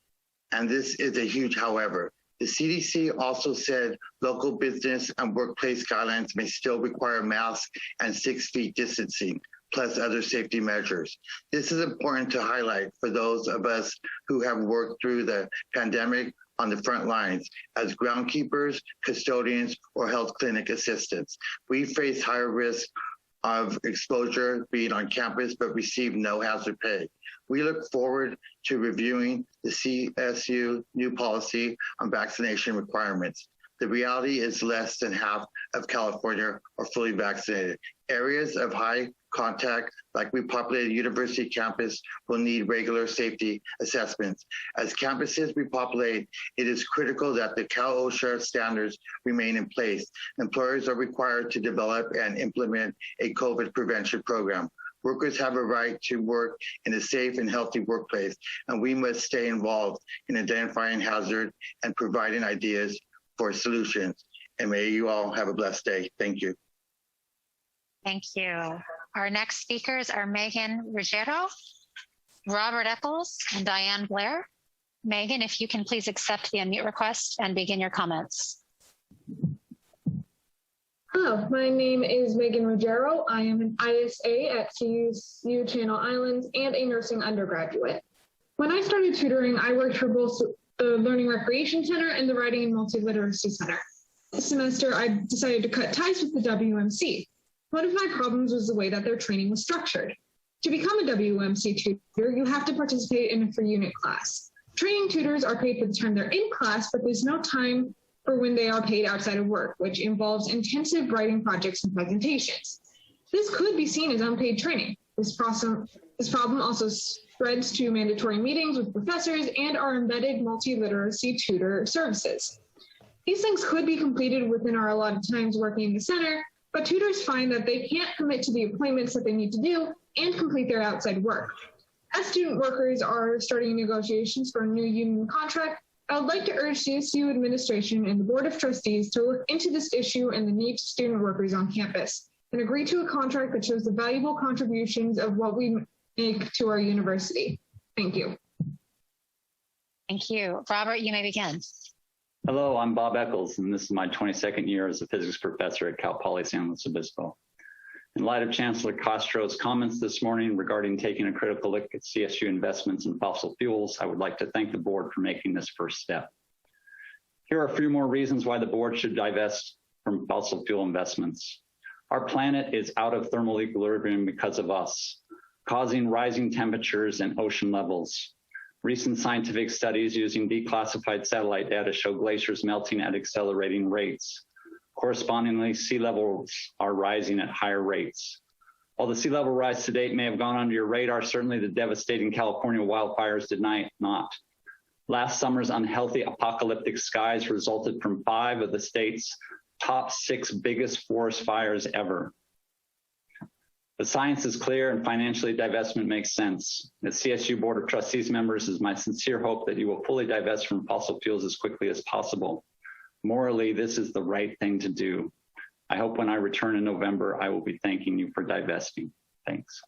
and this is a huge however, The CDC also said local business and workplace guidelines may still require masks and 6 feet distancing, plus other safety measures. This is important to highlight for those of us who have worked through the pandemic on the front lines as groundkeepers, custodians, or health clinic assistants. We face higher risk of exposure being on campus, but receive no hazard pay. We look forward to reviewing the CSU new policy on vaccination requirements. The reality is less than half of California are fully vaccinated. Areas of high contact, like repopulated university campus, will need regular safety assessments. As campuses repopulate, it is critical that the Cal OSHA standards remain in place. Employers are required to develop and implement a COVID prevention program. Workers have a right to work in a safe and healthy workplace, and we must stay involved in identifying hazard and providing ideas for solutions. And may you all have a blessed day. Thank you. Thank you. Our next speakers are Megan Ruggiero, Robert Eccles, and Diane Blair. Megan, if you can please accept the unmute request and begin your comments. Hello, my name is Megan Ruggiero. I am an ISA at CSU Channel Islands and a nursing undergraduate. When I started tutoring, I worked for both the Learning Recreation Center and the Writing and Multiliteracy Center. This semester, I decided to cut ties with the WMC. One of my problems was the way that their training was structured. To become a WMC tutor, you have to participate in a free unit class. Training tutors are paid for the time they're in class, but there's no time for when they are paid outside of work, which involves intensive writing projects and presentations. This could be seen as unpaid training. This problem also spreads to mandatory meetings with professors and our embedded multiliteracy tutor services. These things could be completed within our allotted times working in the center, but tutors find that they can't commit to the appointments that they need to do and complete their outside work. As student workers are starting negotiations for a new union contract, I would like to urge CSU administration and the Board of Trustees to look into this issue and the needs of student workers on campus and agree to a contract that shows the valuable contributions of what we make to our university. Thank you. Thank you. Robert, you may begin. Hello, I'm Bob Eccles, and this is my 22nd year as a physics professor at Cal Poly San Luis Obispo. In light of Chancellor Castro's comments this morning regarding taking a critical look at CSU investments in fossil fuels, I would like to thank the board for making this first step. Here are a few more reasons why the board should divest from fossil fuel investments. Our planet is out of thermal equilibrium because of us, causing rising temperatures and ocean levels. Recent scientific studies using declassified satellite data show glaciers melting at accelerating rates. Correspondingly, sea levels are rising at higher rates. While the sea level rise to date may have gone under your radar, certainly the devastating California wildfires did not. Last summer's unhealthy apocalyptic skies resulted from 5 of the state's top 6 biggest forest fires ever. The science is clear and financially divestment makes sense. As CSU Board of Trustees members, it is my sincere hope that you will fully divest from fossil fuels as quickly as possible. Morally, this is the right thing to do. I hope when I return in November, I will be thanking you for divesting. Thanks.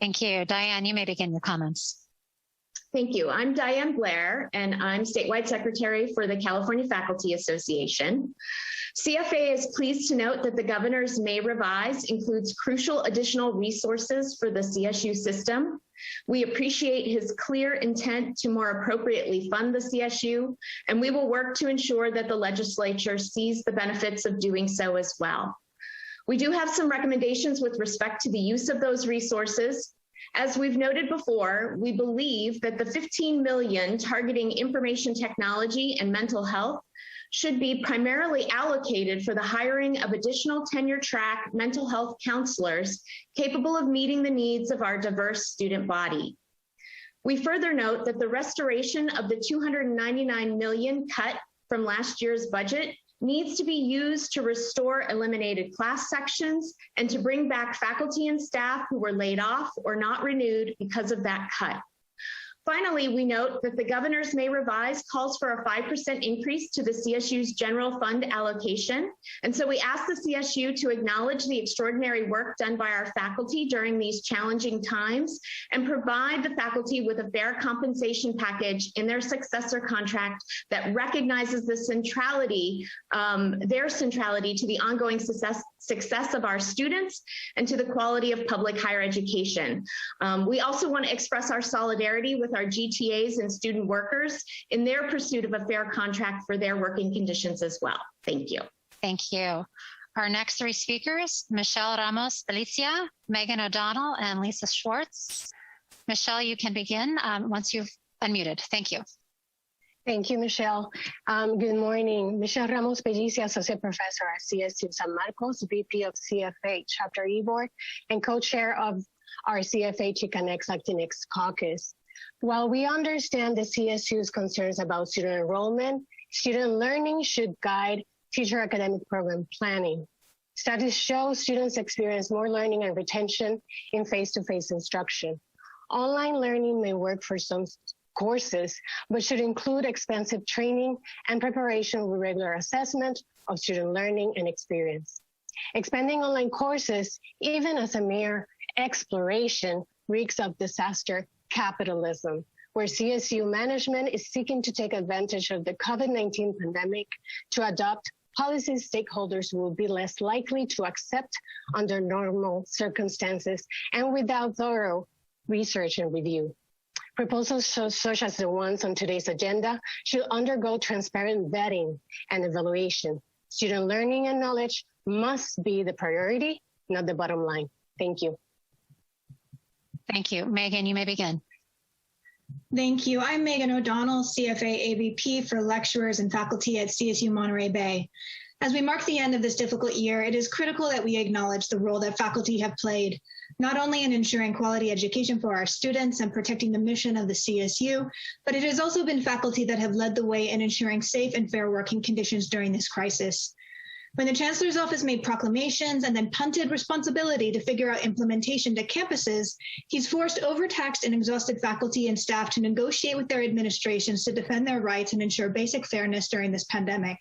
Thank you. Diane, you may begin your comments. Thank you. I'm Diane Blair, and I'm statewide secretary for the California Faculty Association. CFA is pleased to note that the governor's May revise includes crucial additional resources for the CSU system. We appreciate his clear intent to more appropriately fund the CSU, and we will work to ensure that the legislature sees the benefits of doing so as well. We do have some recommendations with respect to the use of those resources. As we've noted before, we believe that the $15 million targeting information technology and mental health should be primarily allocated for the hiring of additional tenure-track mental health counselors capable of meeting the needs of our diverse student body. We further note that the restoration of the $299 million cut from last year's budget needs to be used to restore eliminated class sections and to bring back faculty and staff who were laid off or not renewed because of that cut. Finally, we note that the governors may revise calls for a 5% increase to the CSU's general fund allocation. And so we ask the CSU to acknowledge the extraordinary work done by our faculty during these challenging times and provide the faculty with a fair compensation package in their successor contract that recognizes the centrality, their centrality to the ongoing success of our students and to the quality of public higher education. We also want to express our solidarity with our GTAs and student workers in their pursuit of a fair contract for their working conditions as well. Thank you. Thank you. Our next three speakers, Michelle Ramos Belicia, Megan O'Donnell, and Lisa Schwartz. Michelle, you can begin once you've unmuted. Thank you. Thank you, Michelle. Good morning. Michelle Ramos Belicia, Associate Professor at CSU San Marcos, VP of CFA Chapter E Board, and co-chair of our CFA Chicanx Latinx Caucus. While we understand the CSU's concerns about student enrollment, student learning should guide future academic program planning. Studies show students experience more learning and retention in face-to-face instruction. Online learning may work for some courses, but should include expensive training and preparation with regular assessment of student learning and experience. Expanding online courses, even as a mere exploration, reeks of disaster capitalism, where CSU management is seeking to take advantage of the COVID-19 pandemic to adopt policies stakeholders will be less likely to accept under normal circumstances and without thorough research and review. Proposals such as the ones on today's agenda should undergo transparent vetting and evaluation. Student learning and knowledge must be the priority, not the bottom line. Thank you. Thank you. Megan, you may begin. Thank you. I'm Megan O'Donnell, CFA AVP for lecturers and faculty at CSU Monterey Bay. As we mark the end of this difficult year, it is critical that we acknowledge the role that faculty have played, not only in ensuring quality education for our students and protecting the mission of the CSU, but it has also been faculty that have led the way in ensuring safe and fair working conditions during this crisis. When the Chancellor's Office made proclamations and then punted responsibility to figure out implementation to campuses, he's forced overtaxed and exhausted faculty and staff to negotiate with their administrations to defend their rights and ensure basic fairness during this pandemic.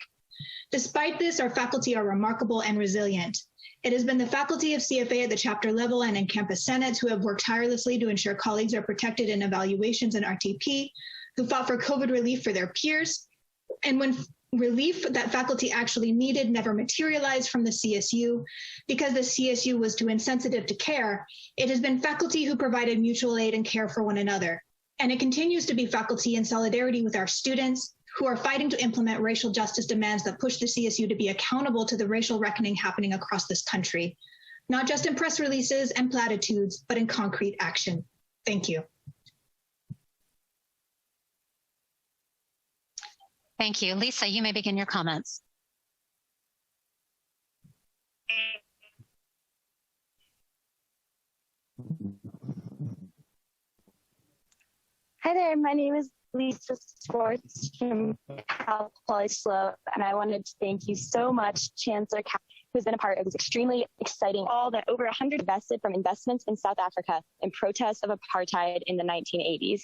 Despite this, our faculty are remarkable and resilient. It has been the faculty of CFA at the chapter level and in campus senates who have worked tirelessly to ensure colleagues are protected in evaluations and RTP, who fought for COVID relief for their peers, and when relief that faculty actually needed never materialized from the CSU because the CSU was too insensitive to care, it has been faculty who provided mutual aid and care for one another. And it continues to be faculty in solidarity with our students who are fighting to implement racial justice demands that push the CSU to be accountable to the racial reckoning happening across this country, not just in press releases and platitudes, but in concrete action. Thank you. Thank you. Lisa, you may begin your comments. Hi there, my name is Lisa Schwartz from Cal Poly SLO, and I wanted to thank you so much, Chancellor Cal, who's been a part of this extremely exciting, all that over 100 invested from investments in South Africa in protest of apartheid in the 1980s.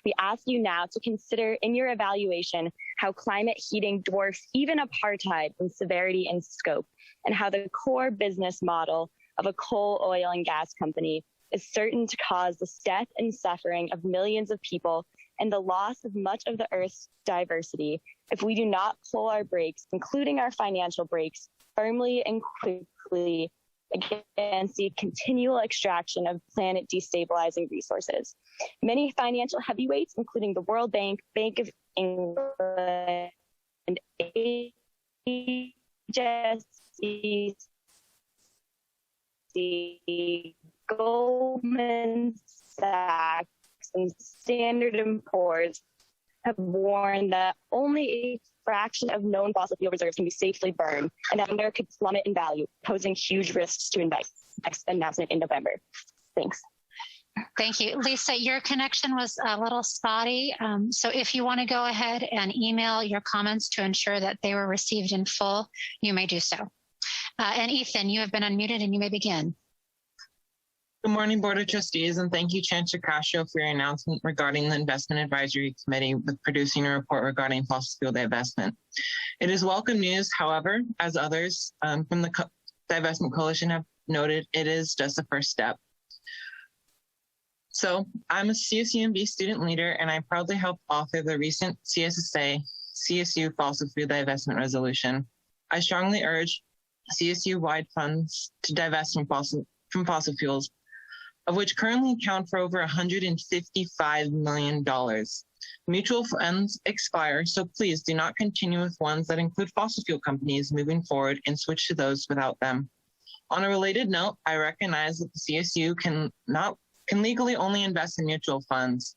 We ask you now to consider in your evaluation how climate heating dwarfs even apartheid in severity and scope, and how the core business model of a coal, oil, and gas company is certain to cause the death and suffering of millions of people and the loss of much of the Earth's diversity if we do not pull our brakes, including our financial brakes, firmly and quickly against the continual extraction of planet destabilizing resources. Many financial heavyweights, including the World Bank, Bank of England, and HSBC, Goldman Sachs, and Standard & Poor's have warned that only a fraction of known fossil fuel reserves can be safely burned, and that America could plummet in value, posing huge risks to invest. Next announcement in November. Thanks. Thank you. Lisa, your connection was a little spotty. So if you want to go ahead and email your comments to ensure that they were received in full, you may do so. And Ethan, you have been unmuted and you may begin. Good morning, Board of Trustees, and thank you, Chancellor Castro, for your announcement regarding the Investment Advisory Committee with producing a report regarding fossil fuel divestment. It is welcome news, however, as others from the Divestment Coalition have noted, it is just the first step. So I'm a CSUMB student leader, and I proudly helped author the recent CSU fossil fuel divestment resolution. I strongly urge CSU-wide funds to divest from fossil fuels, of which currently account for over $155 million. Mutual funds expire, so please do not continue with ones that include fossil fuel companies moving forward and switch to those without them. On a related note, I recognize that the CSU can legally only invest in mutual funds.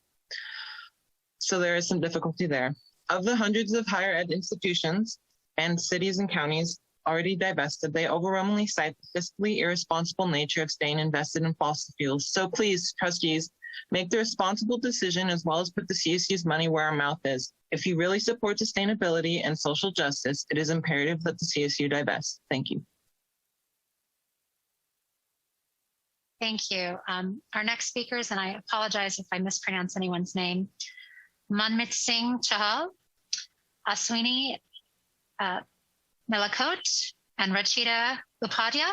So there is some difficulty there. Of the hundreds of higher ed institutions and cities and counties already divested, they overwhelmingly cite the fiscally irresponsible nature of staying invested in fossil fuels. So please, trustees, make the responsible decision as well as put the CSU's money where our mouth is. If you really support sustainability and social justice, it is imperative that the CSU divest. Thank you. Thank you. Our next speakers, and I apologize if I mispronounce anyone's name, Manmeet Singh Chahal, Aswini Melakot, and Rachita Upadhyay.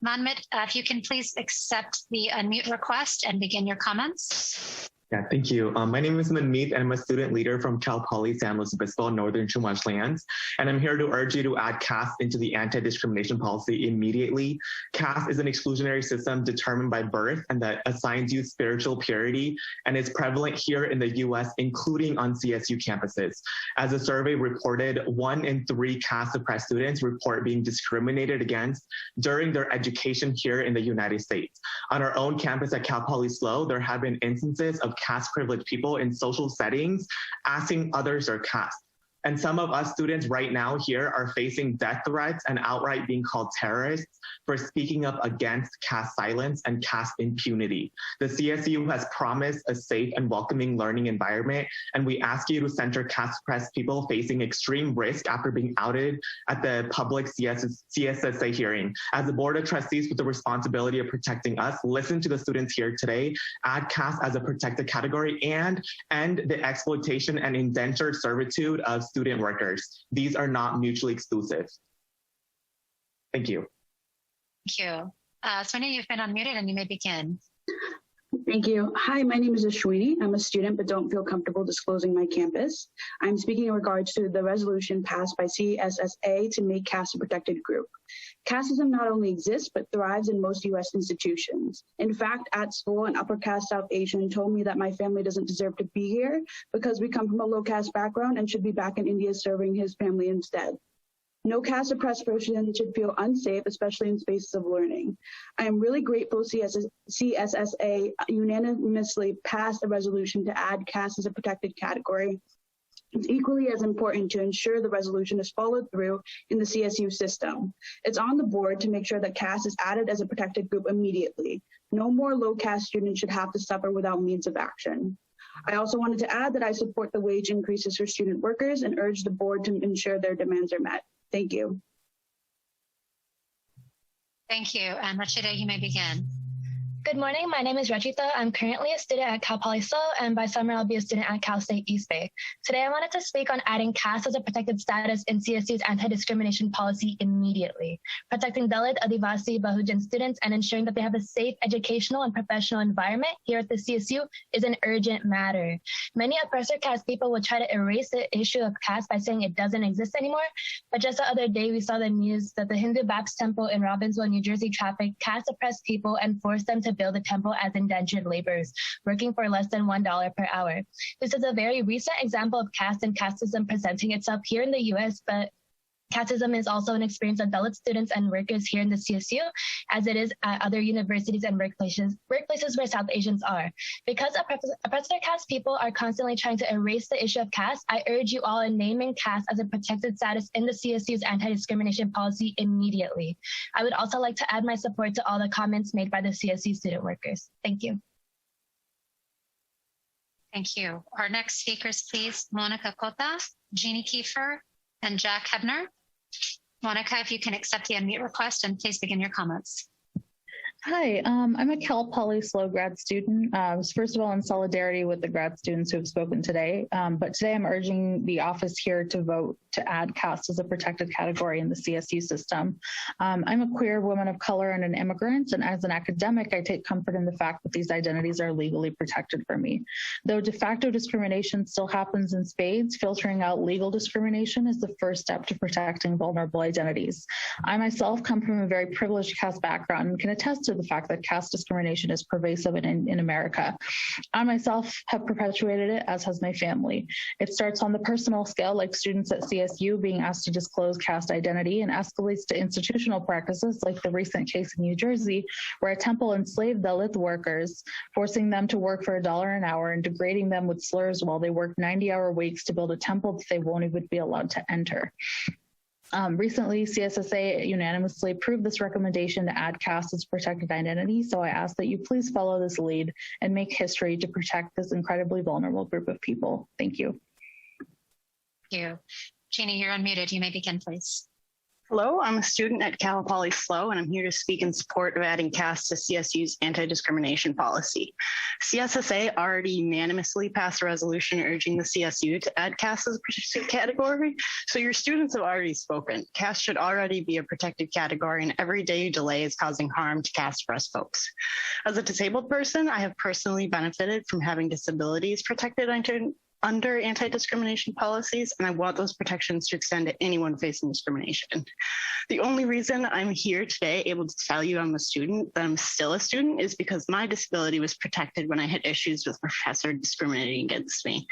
Manmeet, if you can please accept the unmute request and begin your comments. Yeah, thank you. My name is Manmeet, and I'm a student leader from Cal Poly San Luis Obispo, Northern Chumash Lands. And I'm here to urge you to add caste into the anti-discrimination policy immediately. Caste is an exclusionary system determined by birth and that assigns you spiritual purity and is prevalent here in the US, including on CSU campuses. As a survey reported, 1 in 3 caste-oppressed students report being discriminated against during their education here in the United States. On our own campus at Cal Poly SLO, there have been instances of caste privileged people in social settings asking others their caste. And some of us students right now here are facing death threats and outright being called terrorists for speaking up against caste silence and caste impunity. The CSU has promised a safe and welcoming learning environment, and we ask you to center caste-oppressed people facing extreme risk after being outed at the public CSSA hearing. As the Board of Trustees with the responsibility of protecting us, listen to the students here today, add caste as a protected category, and end the exploitation and indentured servitude of student workers. These are not mutually exclusive. Thank you. Thank you. Sonia, you've been unmuted and you may begin. Thank you. Hi, my name is Ashwini. I'm a student, but don't feel comfortable disclosing my campus. I'm speaking in regards to the resolution passed by CSSA to make caste a protected group. Casteism not only exists, but thrives in most U.S. institutions. In fact, at school, an upper caste South Asian told me that my family doesn't deserve to be here because we come from a low caste background and should be back in India serving his family instead. No caste oppressed person should feel unsafe, especially in spaces of learning. I am really grateful CSSA unanimously passed a resolution to add caste as a protected category. It's equally as important to ensure the resolution is followed through in the CSU system. It's on the board to make sure that caste is added as a protected group immediately. No more low caste students should have to suffer without means of action. I also wanted to add that I support the wage increases for student workers and urge the board to ensure their demands are met. Thank you. Thank you. And Rachita, you may begin. Good morning. My name is Rachita. I'm currently a student at Cal Poly SLO, and by summer I'll be a student at Cal State East Bay. Today I wanted to speak on adding caste as a protected status in CSU's anti-discrimination policy immediately, protecting Dalit, Adivasi, Bahujan students, and ensuring that they have a safe educational and professional environment here at the CSU is an urgent matter. Many oppressor caste people will try to erase the issue of caste by saying it doesn't exist anymore, but just the other day we saw the news that the Hindu Baptist Temple in Robbinsville, New Jersey trafficked caste-oppressed people and forced them to build the temple as indentured laborers, working for less than $1 per hour. This is a very recent example of caste and casteism presenting itself here in the US, but casteism is also an experience of Dalit students and workers here in the CSU, as it is at other universities and workplaces where South Asians are. Because oppressor caste people are constantly trying to erase the issue of caste, I urge you all in naming caste as a protected status in the CSU's anti-discrimination policy immediately. I would also like to add my support to all the comments made by the CSU student workers. Thank you. Thank you. Our next speakers, please, Monica Cota, Jeannie Kiefer, and Jack Hebner. Monica, if you can accept the unmute request and please begin your comments. Hi, I'm a Cal Poly SLO grad student. First of all, in solidarity with the grad students who have spoken today, but today I'm urging the office here to vote to add caste as a protected category in the CSU system. I'm a queer woman of color and an immigrant, and as an academic, I take comfort in the fact that these identities are legally protected for me. Though de facto discrimination still happens in spades, filtering out legal discrimination is the first step to protecting vulnerable identities. I myself come from a very privileged caste background and can attest to the fact that caste discrimination is pervasive in America. I myself have perpetuated it, as has my family. It starts on the personal scale, like students at CSU being asked to disclose caste identity, and escalates to institutional practices like the recent case in New Jersey, where a temple enslaved Dalit workers, forcing them to work for $1 an hour and degrading them with slurs while they work 90-hour weeks to build a temple that they won't even be allowed to enter. Recently, CSSA unanimously approved this recommendation to add caste as protected identity, so I ask that you please follow this lead and make history to protect this incredibly vulnerable group of people. Thank you. Thank you. Jeannie, you're unmuted. You may begin, please. Hello, I'm a student at Cal Poly SLO, and I'm here to speak in support of adding caste to CSU's anti-discrimination policy. CSSA already unanimously passed a resolution urging the CSU to add caste as a protected category, so your students have already spoken. Caste should already be a protected category, and every day you delay is causing harm to caste for us folks. As a disabled person, I have personally benefited from having disabilities protected under anti-discrimination policies, and I want those protections to extend to anyone facing discrimination. The only reason I'm here today able to tell you I'm a student, that I'm still a student, is because my disability was protected when I had issues with a professor discriminating against me.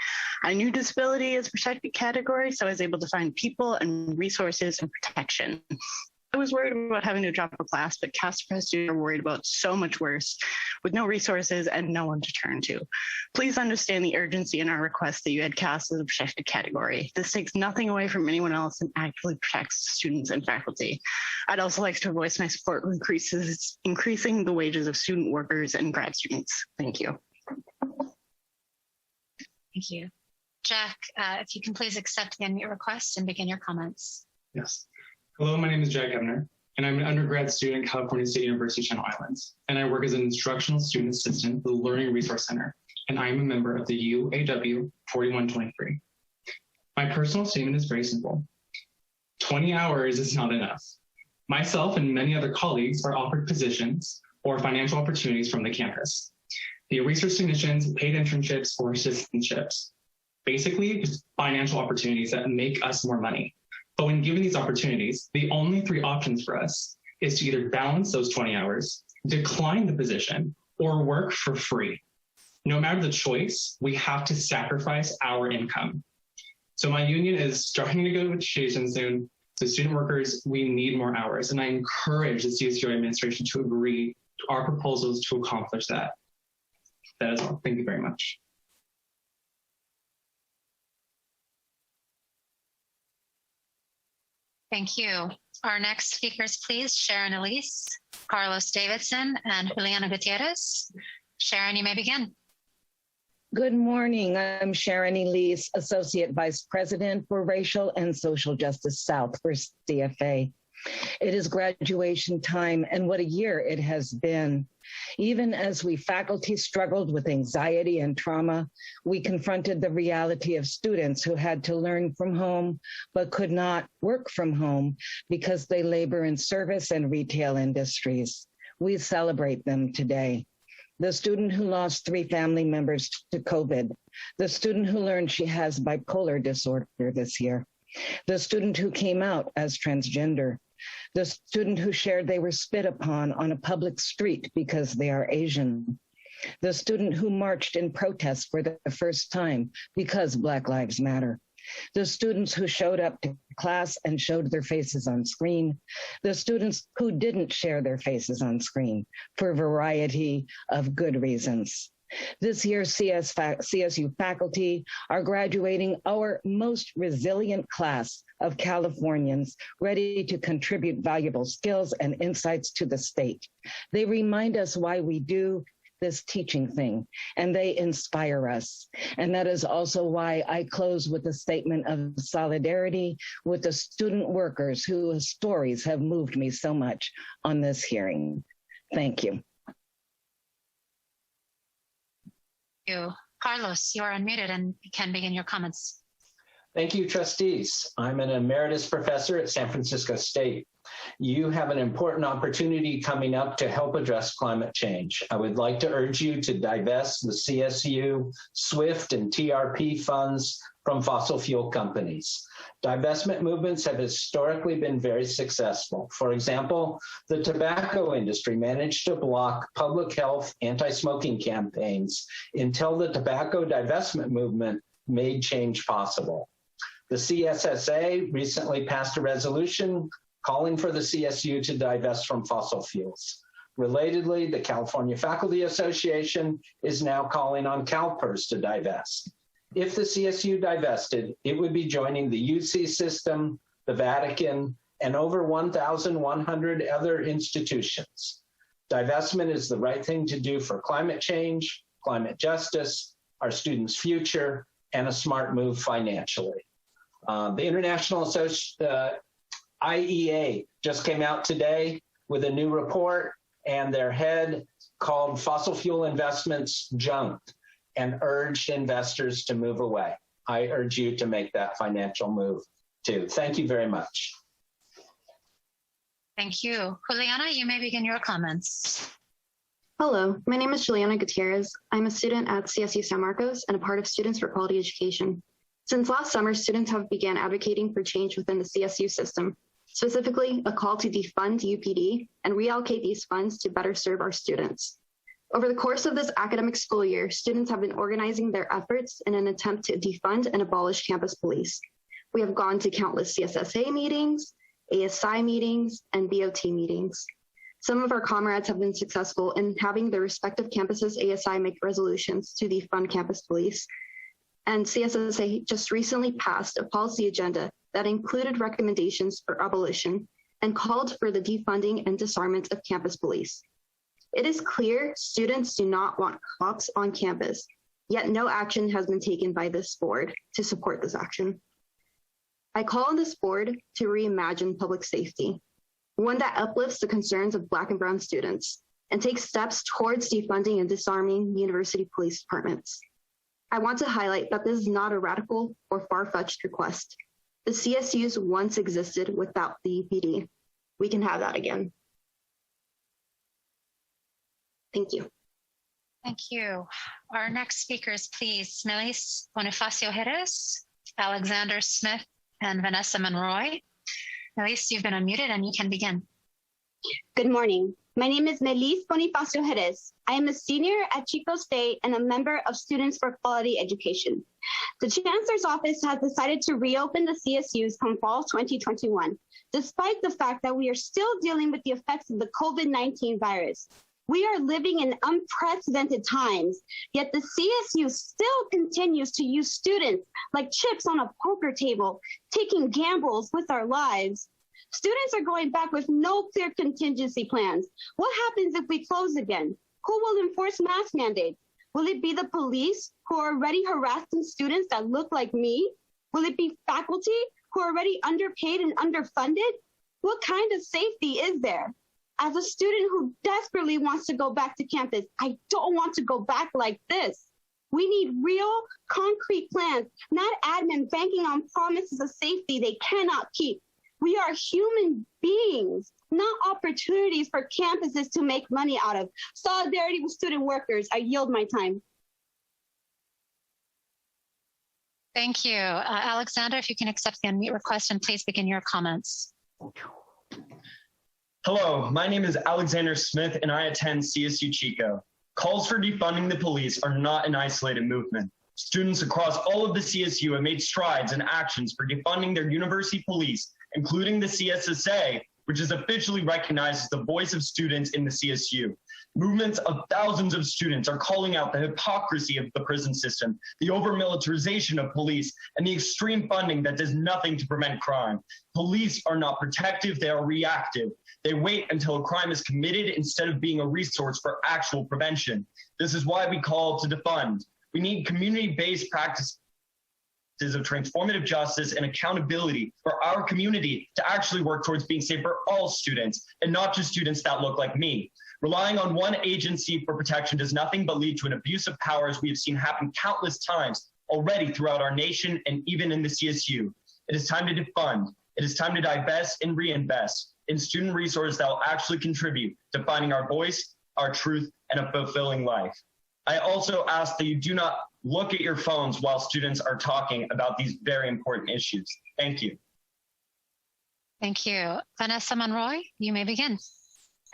I knew disability is a protected category, so I was able to find people and resources and protection. I was worried about having to drop a class, but caste students are worried about so much worse, with no resources and no one to turn to. Please understand the urgency in our request that you add caste as a protected category. This takes nothing away from anyone else and actively protects students and faculty. I'd also like to voice my support for increasing the wages of student workers and grad students. Thank you. Thank you. Jack, if you can please accept the unmute request and begin your comments. Yes. Hello, my name is Jack Ebner, and I'm an undergrad student at California State University, Channel Islands, and I work as an instructional student assistant for the Learning Resource Center, and I am a member of the UAW 4123. My personal statement is very simple. 20 hours is not enough. Myself and many other colleagues are offered positions or financial opportunities from the campus. The research technicians, paid internships, or assistantships. Basically, just financial opportunities that make us more money. But when given these opportunities, the only 3 options for us is to either balance those 20 hours, decline the position, or work for free. No matter the choice, we have to sacrifice our income. So my union is starting negotiations soon. So student workers, we need more hours. And I encourage the CSU administration to agree to our proposals to accomplish that. That is all. Thank you very much. Thank you. Our next speakers, please, Sharon Elise, Carlos Davidson, and Juliana Gutierrez. Sharon, you may begin. Good morning. I'm Sharon Elise, Associate Vice President for Racial and Social Justice South for CFA. It is graduation time, and what a year it has been. Even as we faculty struggled with anxiety and trauma, we confronted the reality of students who had to learn from home, but could not work from home because they labor in service and retail industries. We celebrate them today. The student who lost 3 family members to COVID, the student who learned she has bipolar disorder this year, the student who came out as transgender, the student who shared they were spit upon on a public street because they are Asian, the student who marched in protest for the first time because Black Lives Matter, the students who showed up to class and showed their faces on screen, the students who didn't share their faces on screen for a variety of good reasons. This year, CSU faculty are graduating our most resilient class of Californians ready to contribute valuable skills and insights to the state. They remind us why we do this teaching thing, and they inspire us. And that is also why I close with a statement of solidarity with the student workers whose stories have moved me so much on this hearing. Thank you. Thank you. Carlos, you are unmuted and can begin your comments. Thank you, trustees. I'm an emeritus professor at San Francisco State. You have an important opportunity coming up to help address climate change. I would like to urge you to divest the CSU, SWIFT, and TRP funds from fossil fuel companies. Divestment movements have historically been very successful. For example, the tobacco industry managed to block public health anti-smoking campaigns until the tobacco divestment movement made change possible. The CSSA recently passed a resolution calling for the CSU to divest from fossil fuels. Relatedly, the California Faculty Association is now calling on CalPERS to divest. If the CSU divested, it would be joining the UC system, the Vatican, and over 1,100 other institutions. Divestment is the right thing to do for climate change, climate justice, our students' future, and a smart move financially. The International IEA just came out today with a new report, and their head called Fossil Fuel Investments Junk and urged investors to move away. I urge you to make that financial move too. Thank you very much. Thank you. Juliana, you may begin your comments. Hello, my name is Juliana Gutierrez. I'm a student at CSU San Marcos and a part of Students for Quality Education. Since last summer, students have began advocating for change within the CSU system, specifically a call to defund UPD and reallocate these funds to better serve our students. Over the course of this academic school year, students have been organizing their efforts in an attempt to defund and abolish campus police. We have gone to countless CSSA meetings, ASI meetings, and BOT meetings. Some of our comrades have been successful in having their respective campuses ASI make resolutions to defund campus police. And CSSA just recently passed a policy agenda that included recommendations for abolition and called for the defunding and disarmament of campus police. It is clear students do not want cops on campus, yet no action has been taken by this board to support this action. I call on this board to reimagine public safety, one that uplifts the concerns of Black and Brown students and takes steps towards defunding and disarming university police departments. I want to highlight that this is not a radical or far-fetched request. The CSUs once existed without the UPD. We can have that again. Thank you. Thank you. Our next speakers, please, Melise Bonifacio Jerez, Alexander Smith, and Vanessa Monroy. Melise, you've been unmuted and you can begin. Good morning. My name is Melise Bonifacio Jerez. I am a senior at Chico State and a member of Students for Quality Education. The Chancellor's Office has decided to reopen the CSUs come fall 2021, despite the fact that we are still dealing with the effects of the COVID-19 virus. We are living in unprecedented times, yet the CSU still continues to use students like chips on a poker table, taking gambles with our lives. Students are going back with no clear contingency plans. What happens if we close again? Who will enforce mask mandates? Will it be the police who are already harassing students that look like me? Will it be faculty who are already underpaid and underfunded? What kind of safety is there? As a student who desperately wants to go back to campus, I don't want to go back like this. We need real, concrete plans, not admin banking on promises of safety they cannot keep. We are human beings, not opportunities for campuses to make money out of. Solidarity with student workers. I yield my time. Thank you. Alexander, if you can accept the unmute request and please begin your comments. Hello, my name is Alexander Smith and I attend CSU Chico. Calls for defunding the police are not an isolated movement. Students across all of the CSU have made strides and actions for defunding their university police, including the CSSA, which is officially recognized as the voice of students in the CSU. Movements of thousands of students are calling out the hypocrisy of the prison system, the over-militarization of police, and the extreme funding that does nothing to prevent crime. Police are not protective, they are reactive. They wait until a crime is committed instead of being a resource for actual prevention. This is why we call to defund. We need community-based practices of transformative justice and accountability for our community to actually work towards being safe for all students and not just students that look like me. Relying on one agency for protection does nothing but lead to an abuse of power, as we have seen happen countless times already throughout our nation and even in the CSU. It is time to defund. It is time to divest and reinvest in student resources that will actually contribute to finding our voice, our truth, and a fulfilling life. I also ask that you do not look at your phones while students are talking about these very important issues. Thank you. Thank you. Vanessa Monroy, you may begin.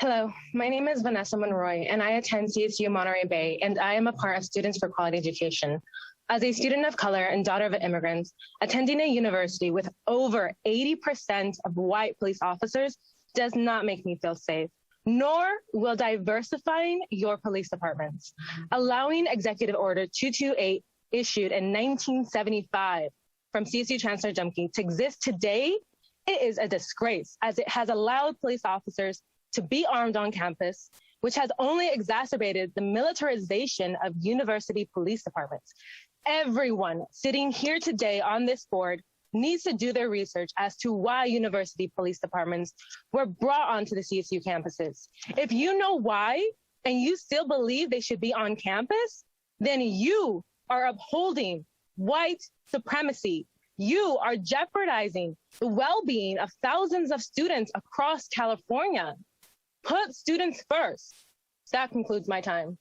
Hello, my name is Vanessa Monroy, and I attend CSU Monterey Bay, and I am a part of Students for Quality Education. As a student of color and daughter of immigrants, attending a university with over 80% of white police officers does not make me feel safe, nor will diversifying your police departments. Allowing Executive Order 228, issued in 1975 from CSU Chancellor Jumke, to exist today, it is a disgrace, as it has allowed police officers to be armed on campus, which has only exacerbated the militarization of university police departments. Everyone sitting here today on this board needs to do their research as to why university police departments were brought onto the CSU campuses. If you know why, and you still believe they should be on campus, then you are upholding white supremacy. You are jeopardizing the well-being of thousands of students across California. Put students first. That concludes my time.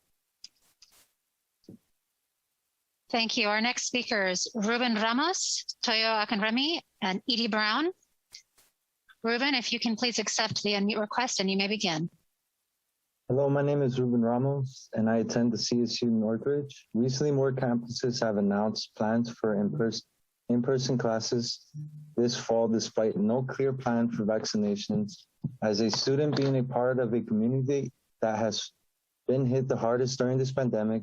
Thank you. Our next speakers, Ruben Ramos, Toyo Akinremi, and Edie Brown. Ruben, if you can please accept the unmute request and you may begin. Hello, my name is Ruben Ramos, and I attend the CSU Northridge. Recently, more campuses have announced plans for in-person classes this fall, despite no clear plan for vaccinations. As a student being a part of a community that has been hit the hardest during this pandemic,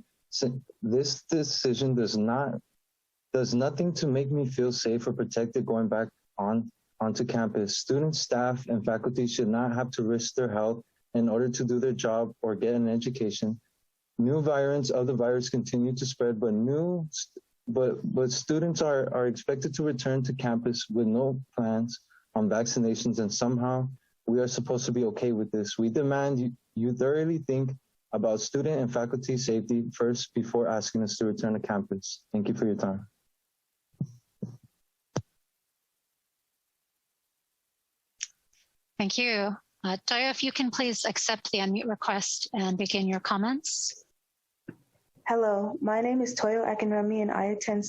this decision does nothing to make me feel safe or protected going back onto campus. Students, staff, and faculty should not have to risk their health in order to do their job or get an education. New variants of the virus continue to spread, but students are expected to return to campus with no plans on vaccinations, and somehow we are supposed to be okay with this. We demand you thoroughly think about student and faculty safety first before asking us to return to campus. Thank you for your time. Thank you. Toyo, if you can please accept the unmute request and begin your comments. Hello, my name is Toyo Akinremi, and I attend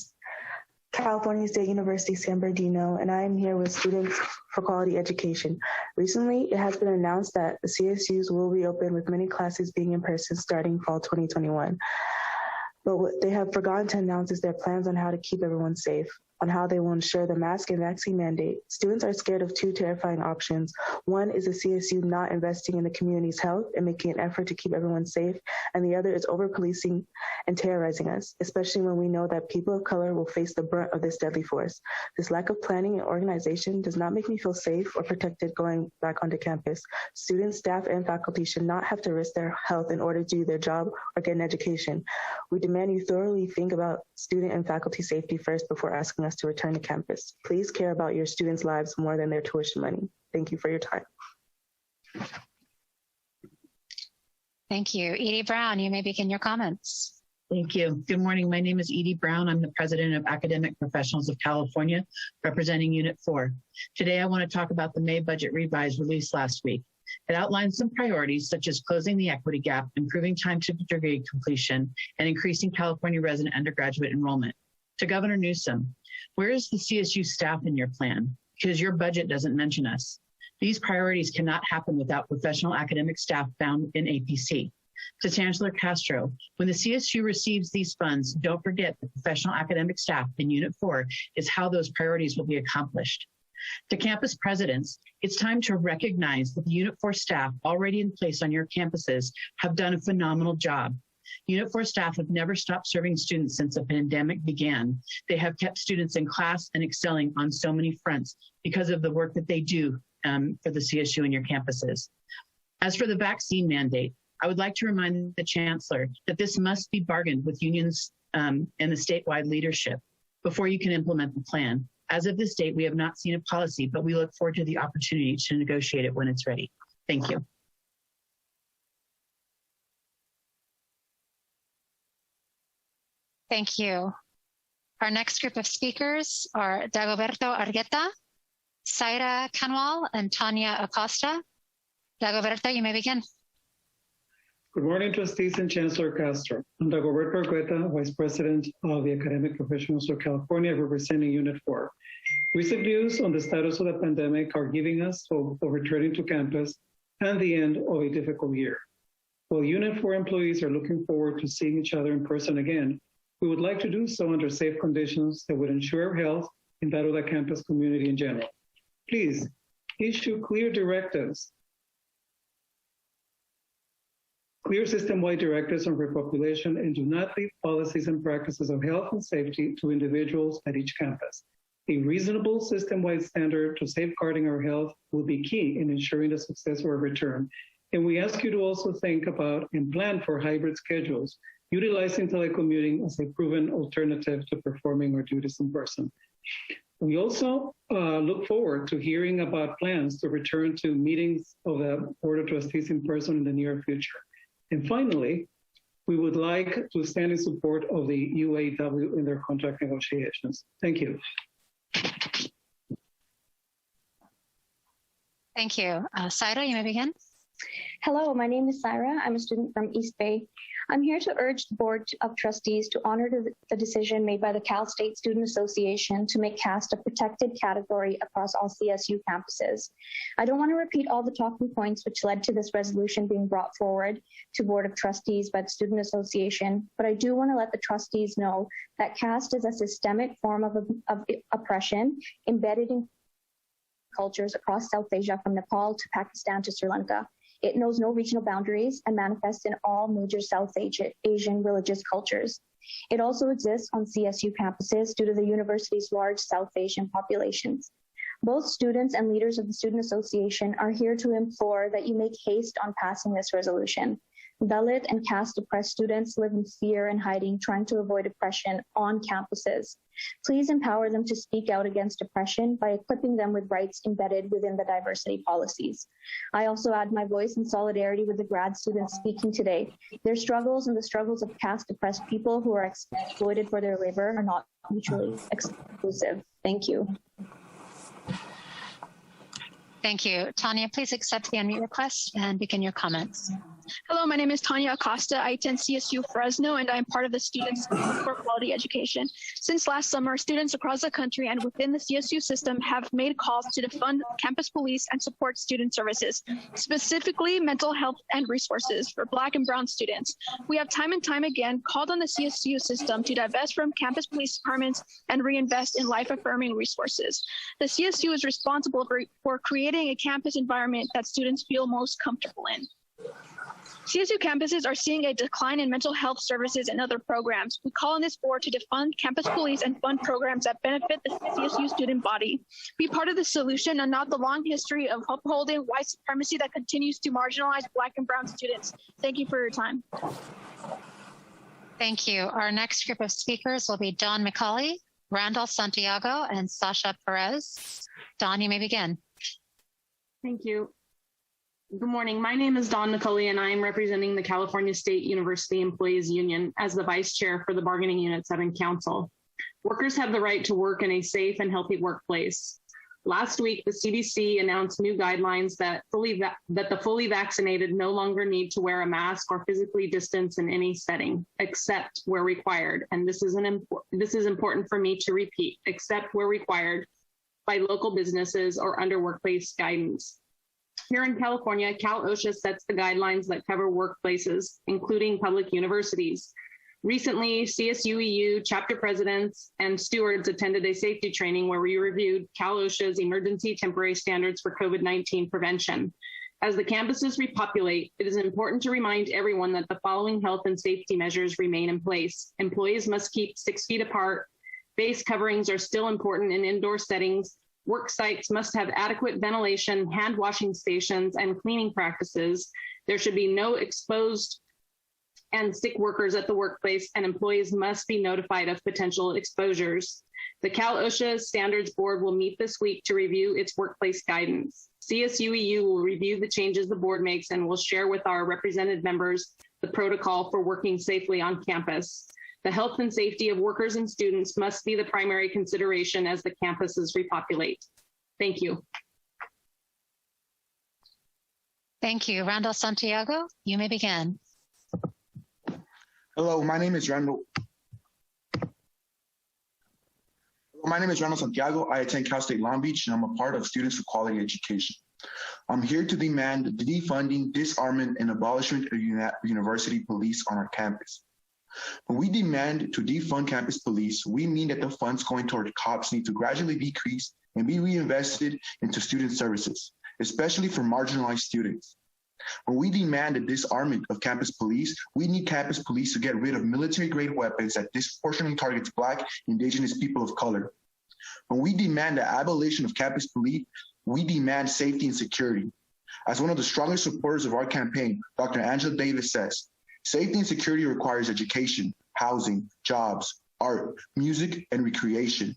California State University San Bernardino, and I am here with Students for Quality Education. Recently, it has been announced that the CSUs will reopen, with many classes being in person starting fall 2021. But what they have forgotten to announce is their plans on how to keep everyone safe, on how they will ensure the mask and vaccine mandate. Students are scared of two terrifying options. One is the CSU not investing in the community's health and making an effort to keep everyone safe, and the other is over-policing and terrorizing us, especially when we know that people of color will face the brunt of this deadly force. This lack of planning and organization does not make me feel safe or protected going back onto campus. Students, staff, and faculty should not have to risk their health in order to do their job or get an education. We demand you thoroughly think about student and faculty safety first before asking us to return to campus. Please care about your students' lives more than their tuition money. Thank you for your time. Thank you. Edie Brown, you may begin your comments. Thank you. Good morning. My name is Edie Brown. I'm the president of Academic Professionals of California, representing Unit 4. Today, I want to talk about the May budget revise released last week. It outlines some priorities such as closing the equity gap, improving time to degree completion, and increasing California resident undergraduate enrollment. To Governor Newsom, where is the CSU staff in your plan? Because your budget doesn't mention us. These priorities cannot happen without professional academic staff found in APC. To Chancellor Castro, when the CSU receives these funds, don't forget the professional academic staff in Unit 4 is how those priorities will be accomplished. To campus presidents, it's time to recognize that the Unit 4 staff already in place on your campuses have done a phenomenal job. Unit 4 staff have never stopped serving students since the pandemic began. They have kept students in class and excelling on so many fronts because of the work that they do for the CSU and your campuses. As for the vaccine mandate, I would like to remind the Chancellor that this must be bargained with unions and the statewide leadership. before you can implement the plan. As of this date, we have not seen a policy, but we look forward to the opportunity to negotiate it when it's ready. Thank you. Thank you. Our next group of speakers are Dagoberto Argueta, Zaira Canwal, and Tanya Acosta. Dagoberto, you may begin. Good morning, trustees and Chancellor Castro. I'm Dagoberto Argueta, Vice President of the Academic Professionals of California, representing Unit 4. Recent news on the status of the pandemic are giving us hope of returning to campus and the end of a difficult year. While Unit 4 employees are looking forward to seeing each other in person again, we would like to do so under safe conditions that would ensure health and that of the campus community in general. Please issue clear directives, clear system-wide directives on repopulation, and do not leave policies and practices of health and safety to individuals at each campus. A reasonable system-wide standard to safeguarding our health will be key in ensuring the success of our return. And we ask you to also think about and plan for hybrid schedules, utilizing telecommuting as a proven alternative to performing our duties in person. We also look forward to hearing about plans to return to meetings of the Board of Trustees in person in the near future. And finally, we would like to stand in support of the UAW in their contract negotiations. Thank you. Thank you. Zaira, you may begin. Hello, my name is Zaira. I'm a student from East Bay. I'm here to urge the Board of Trustees to honor the decision made by the Cal State Student Association to make CAST a protected category across all CSU campuses. I don't want to repeat all the talking points which led to this resolution being brought forward to Board of Trustees by the Student Association, but I do want to let the trustees know that CAST is a systemic form of oppression embedded in cultures across South Asia, from Nepal to Pakistan to Sri Lanka. It knows no regional boundaries and manifests in all major South Asian religious cultures. It also exists on CSU campuses due to the university's large South Asian populations. Both students and leaders of the Student Association are here to implore that you make haste on passing this resolution. Dalit and caste oppressed students live in fear and hiding, trying to avoid oppression on campuses. Please empower them to speak out against oppression by equipping them with rights embedded within the diversity policies. I also add my voice in solidarity with the grad students speaking today. Their struggles and the struggles of caste oppressed people who are exploited for their labor are not mutually exclusive. Thank you. Thank you. Tanya, please accept the unmute request and begin your comments. Hello, my name is Tanya Acosta. I attend CSU Fresno, and I am part of the Students for Quality Education. Since last summer, students across the country and within the CSU system have made calls to defund campus police and support student services, specifically mental health and resources for Black and Brown students. We have time and time again called on the CSU system to divest from campus police departments and reinvest in life-affirming resources. The CSU is responsible for creating a campus environment that students feel most comfortable in. CSU campuses are seeing a decline in mental health services and other programs. We call on this board to defund campus police and fund programs that benefit the CSU student body. Be part of the solution and not the long history of upholding white supremacy that continues to marginalize Black and Brown students. Thank you for your time. Thank you. Our next group of speakers will be Don McCauley, Randall Santiago, and Sasha Perez. Don, you may begin. Thank you. Good morning. My name is Dawn McCulley, and I am representing the California State University Employees Union as the vice chair for the Bargaining Unit 7 Council. Workers have the right to work in a safe and healthy workplace. Last week, the CDC announced new guidelines that the fully vaccinated no longer need to wear a mask or physically distance in any setting, except where required. And this is important for me to repeat, except where required by local businesses or under workplace guidance. Here in California, Cal OSHA sets the guidelines that cover workplaces, including public universities. Recently, CSUEU chapter presidents and stewards attended a safety training where we reviewed Cal OSHA's emergency temporary standards for COVID-19 prevention. As the campuses repopulate, it is important to remind everyone that the following health and safety measures remain in place. Employees must keep 6 feet apart. Face coverings are still important in indoor settings. Work sites must have adequate ventilation, hand washing stations, and cleaning practices. There should be no exposed and sick workers at the workplace, and employees must be notified of potential exposures. The Cal OSHA Standards Board will meet this week to review its workplace guidance. CSUEU will review the changes the board makes and will share with our represented members the protocol for working safely on campus. The health and safety of workers and students must be the primary consideration as the campuses repopulate. Thank you. Thank you. Randall Santiago, you may begin. Hello, my name is Randall. My name is Randall Santiago. I attend Cal State Long Beach, and I'm a part of Students for Quality Education. I'm here to demand the defunding, disarmament, and abolishment of university police on our campus. When we demand to defund campus police, we mean that the funds going toward cops need to gradually decrease and be reinvested into student services, especially for marginalized students. When we demand the disarmament of campus police, we need campus police to get rid of military-grade weapons that disproportionately targets Black, Indigenous people of color. When we demand the abolition of campus police, we demand safety and security. As one of the strongest supporters of our campaign, Dr. Angela Davis says, safety and security requires education, housing, jobs, art, music, and recreation.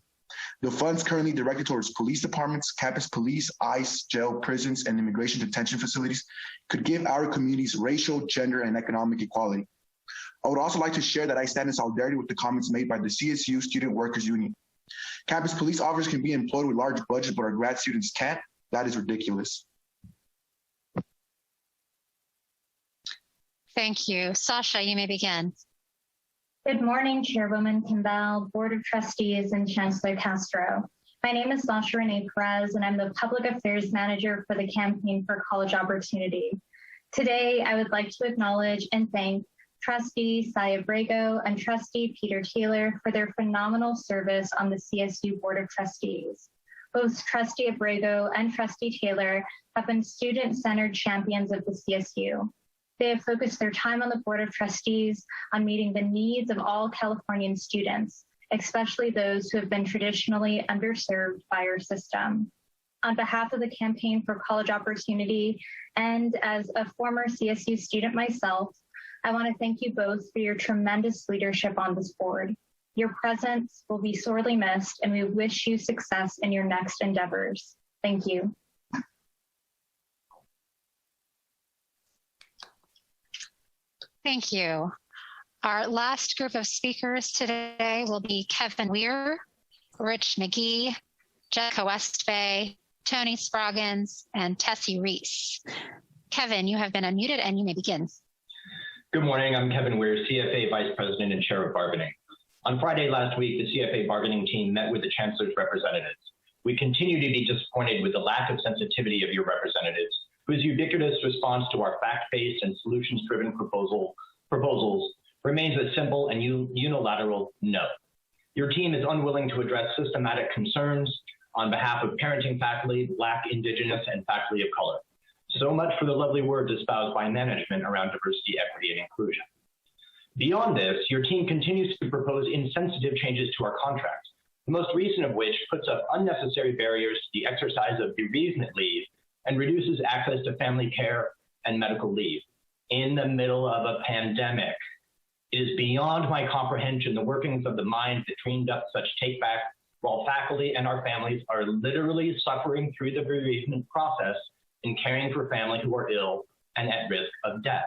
The funds currently directed towards police departments, campus police, ICE, jail, prisons, and immigration detention facilities could give our communities racial, gender, and economic equality. I would also like to share that I stand in solidarity with the comments made by the CSU Student Workers Union. Campus police officers can be employed with large budgets, but our grad students can't. That is ridiculous. Thank you. Sasha, you may begin. Good morning, Chairwoman Kimball, Board of Trustees, and Chancellor Castro. My name is Sasha Renee Perez, and I'm the Public Affairs Manager for the Campaign for College Opportunity. Today, I would like to acknowledge and thank Trustee Saya Brego and Trustee Peter Taylor for their phenomenal service on the CSU Board of Trustees. Both Trustee Abrego and Trustee Taylor have been student-centered champions of the CSU. They have focused their time on the Board of Trustees on meeting the needs of all Californian students, especially those who have been traditionally underserved by our system. On behalf of the Campaign for College Opportunity, and as a former CSU student myself, I want to thank you both for your tremendous leadership on this board. Your presence will be sorely missed, and we wish you success in your next endeavors. Thank you. Thank you. Our last group of speakers today will be Kevin Weir, Rich McGee, Jessica Westbay, Tony Spraggins, and Tessie Reese. Kevin, you have been unmuted and you may begin. Good morning, I'm Kevin Weir, CFA Vice President and Chair of Bargaining. On Friday last week, the CFA bargaining team met with the Chancellor's representatives. We continue to be disappointed with the lack of sensitivity of your representatives, whose ubiquitous response to our fact-based and solutions-driven proposals remains a simple and unilateral no. Your team is unwilling to address systematic concerns on behalf of parenting faculty, Black, Indigenous, and faculty of color. So much for the lovely words espoused by management around diversity, equity, and inclusion. Beyond this, your team continues to propose insensitive changes to our contract, the most recent of which puts up unnecessary barriers to the exercise of bereavement leave and reduces access to family care and medical leave in the middle of a pandemic. It is beyond my comprehension the workings of the mind that dreamed up such take-back while faculty and our families are literally suffering through the bereavement process in caring for family who are ill and at risk of death.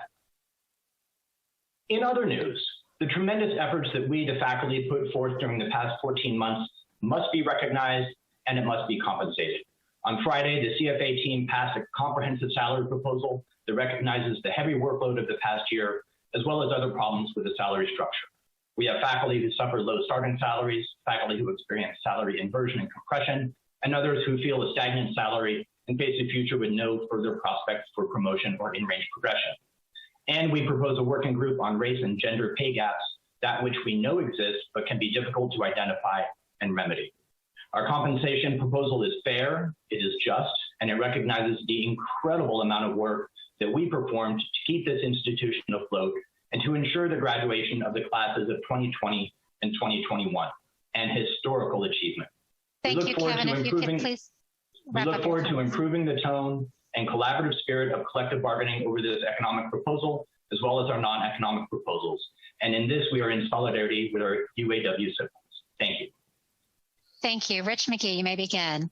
In other news, the tremendous efforts that we, the faculty, put forth during the past 14 months must be recognized and it must be compensated. On Friday, the CFA team passed a comprehensive salary proposal that recognizes the heavy workload of the past year, as well as other problems with the salary structure. We have faculty who suffer low starting salaries, faculty who experience salary inversion and compression, and others who feel a stagnant salary and face a future with no further prospects for promotion or in-range progression. And we propose a working group on race and gender pay gaps, that which we know exists but can be difficult to identify and remedy. Our compensation proposal is fair, it is just, and it recognizes the incredible amount of work that we performed to keep this institution afloat and to ensure the graduation of the classes of 2020 and 2021, an historical achievement. Thank you, Kevin. If you could please we look forward to improving the tone and collaborative spirit of collective bargaining over this economic proposal, as well as our non-economic proposals. And in this, we are in solidarity with our UAW siblings. Thank you. Thank you. Rich McGee, you may begin.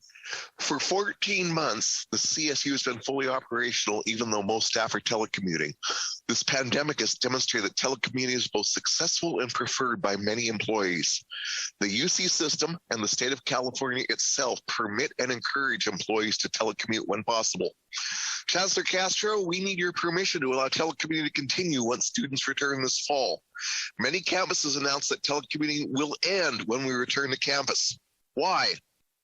For 14 months, the CSU has been fully operational, even though most staff are telecommuting. This pandemic has demonstrated that telecommuting is both successful and preferred by many employees. The UC system and the state of California itself permit and encourage employees to telecommute when possible. Chancellor Castro, we need your permission to allow telecommuting to continue once students return this fall. Many campuses announced that telecommuting will end when we return to campus. Why?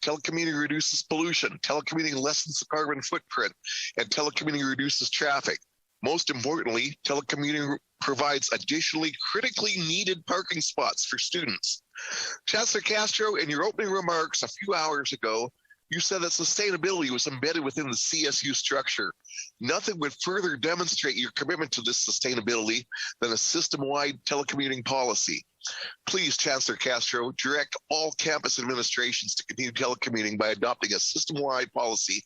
Telecommuting reduces pollution, telecommuting lessens the carbon footprint, and telecommuting reduces traffic. Most importantly, telecommuting provides additionally critically needed parking spots for students. Chancellor Castro, in your opening remarks a few hours ago, you said that sustainability was embedded within the CSU structure. Nothing would further demonstrate your commitment to this sustainability than a system-wide telecommuting policy. Please, Chancellor Castro, direct all campus administrations to continue telecommuting by adopting a system-wide policy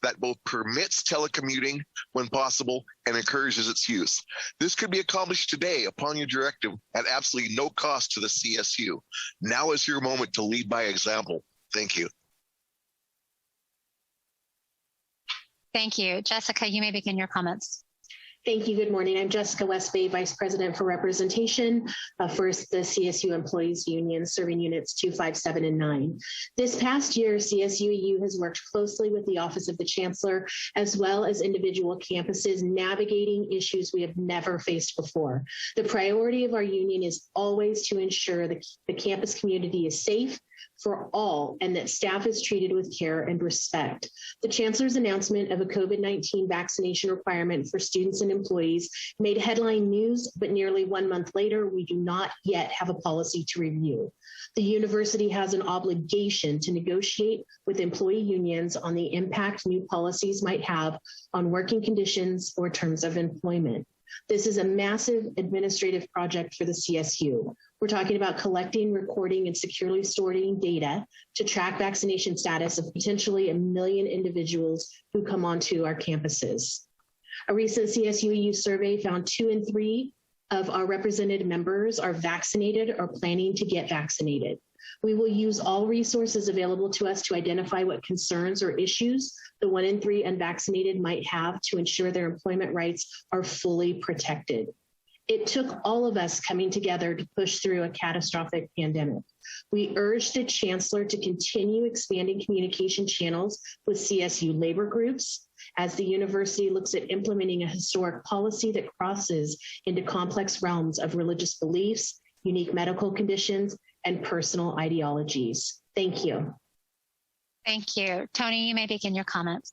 that both permits telecommuting when possible and encourages its use. This could be accomplished today upon your directive at absolutely no cost to the CSU. Now is your moment to lead by example. Thank you. Thank you. Jessica, you may begin your comments. Thank you. Good morning. I'm Jessica Westbay, Vice President for Representation for the CSU Employees Union, serving units 2, 5, 7, and 9. This past year, CSUEU has worked closely with the Office of the Chancellor, as well as individual campuses, navigating issues we have never faced before. The priority of our union is always to ensure the campus community is safe for all and that staff is treated with care and respect. The Chancellor's announcement of a COVID-19 vaccination requirement for students and employees made headline news, but nearly 1 month later, we do not yet have a policy to review. The university has an obligation to negotiate with employee unions on the impact new policies might have on working conditions or terms of employment. This is a massive administrative project for the CSU. We're talking about collecting, recording, and securely storing data to track vaccination status of potentially 1 million individuals who come onto our campuses. A recent CSUEU survey found 2 in 3 of our represented members are vaccinated or planning to get vaccinated. We will use all resources available to us to identify what concerns or issues the 1 in 3 unvaccinated might have to ensure their employment rights are fully protected. It took all of us coming together to push through a catastrophic pandemic. We urge the Chancellor to continue expanding communication channels with CSU labor groups as the university looks at implementing a historic policy that crosses into complex realms of religious beliefs, unique medical conditions, and personal ideologies. Thank you. Thank you. Tony, you may begin your comments.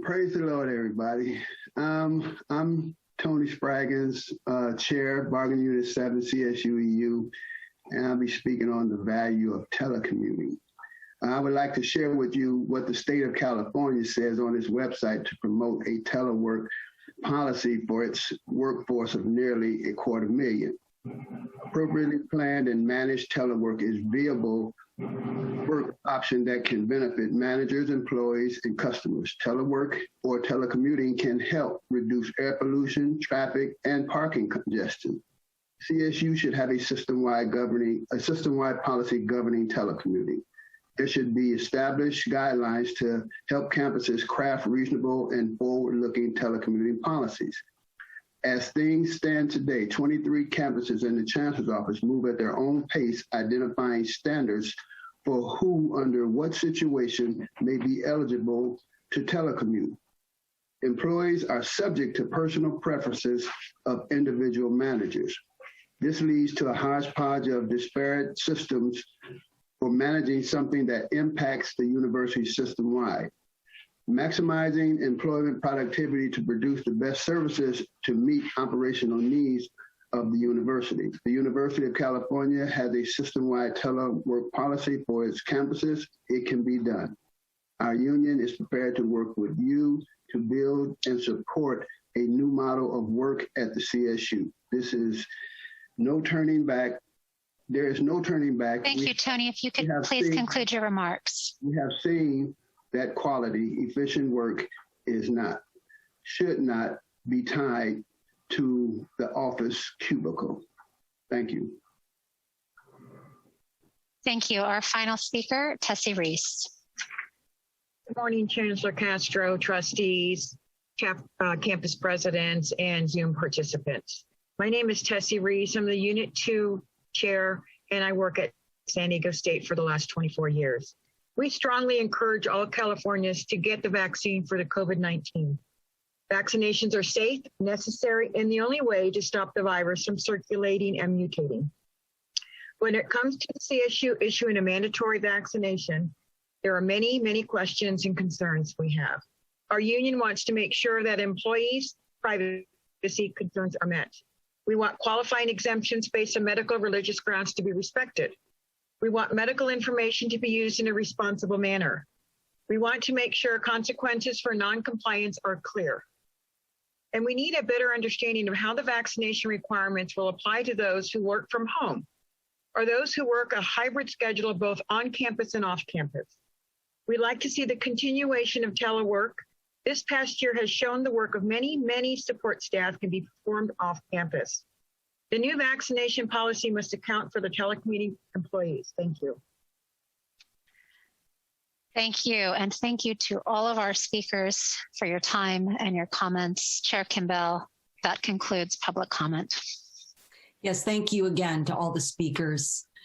Praise the Lord, everybody. I'm Tony Spraggins, Chair, Bargaining Unit 7, CSUEU, and I'll be speaking on the value of telecommuting. I would like to share with you what the state of California says on its website to promote a telework policy for its workforce of nearly 250,000. Appropriately planned and managed telework is viable work option that can benefit managers, employees, and customers. Telework or telecommuting can help reduce air pollution, traffic, and parking congestion. CSU should have a system-wide policy governing telecommuting. There should be established guidelines to help campuses craft reasonable and forward-looking telecommuting policies. As things stand today, 23 campuses in the Chancellor's office move at their own pace, identifying standards for who, under what situation, may be eligible to telecommute. Employees are subject to personal preferences of individual managers. This leads to a hodgepodge of disparate systems for managing something that impacts the university system-wide. Maximizing employment productivity to produce the best services to meet operational needs of the university. The University of California has a system-wide telework policy for its campuses. It can be done. Our union is prepared to work with you to build and support a new model of work at the CSU. This is no turning back. There is no turning back. Thank you, Tony. If you could please conclude your remarks. We have seen that quality, efficient work should not be tied to the office cubicle. Thank you. Thank you. Our final speaker, Tessie Reese. Good morning, Chancellor Castro, trustees, campus presidents, and Zoom participants. My name is Tessie Reese. I'm the Unit 2 chair, and I work at San Diego State for the last 24 years. We strongly encourage all Californians to get the vaccine for the COVID-19. Vaccinations are safe, necessary, and the only way to stop the virus from circulating and mutating. When it comes to the CSU issuing a mandatory vaccination, there are many, many questions and concerns we have. Our union wants to make sure that employees' privacy concerns are met. We want qualifying exemptions based on medical religious grounds to be respected. We want medical information to be used in a responsible manner. We want to make sure consequences for non-compliance are clear. And we need a better understanding of how the vaccination requirements will apply to those who work from home or those who work a hybrid schedule both on campus and off campus. We'd like to see the continuation of telework. This past year has shown the work of many, many support staff can be performed off campus. The new vaccination policy must account for the telecommuting employees. Thank you. Thank you. And thank you to all of our speakers for your time and your comments. Chair Kimball, that concludes public comment. Yes, thank you again to all the speakers.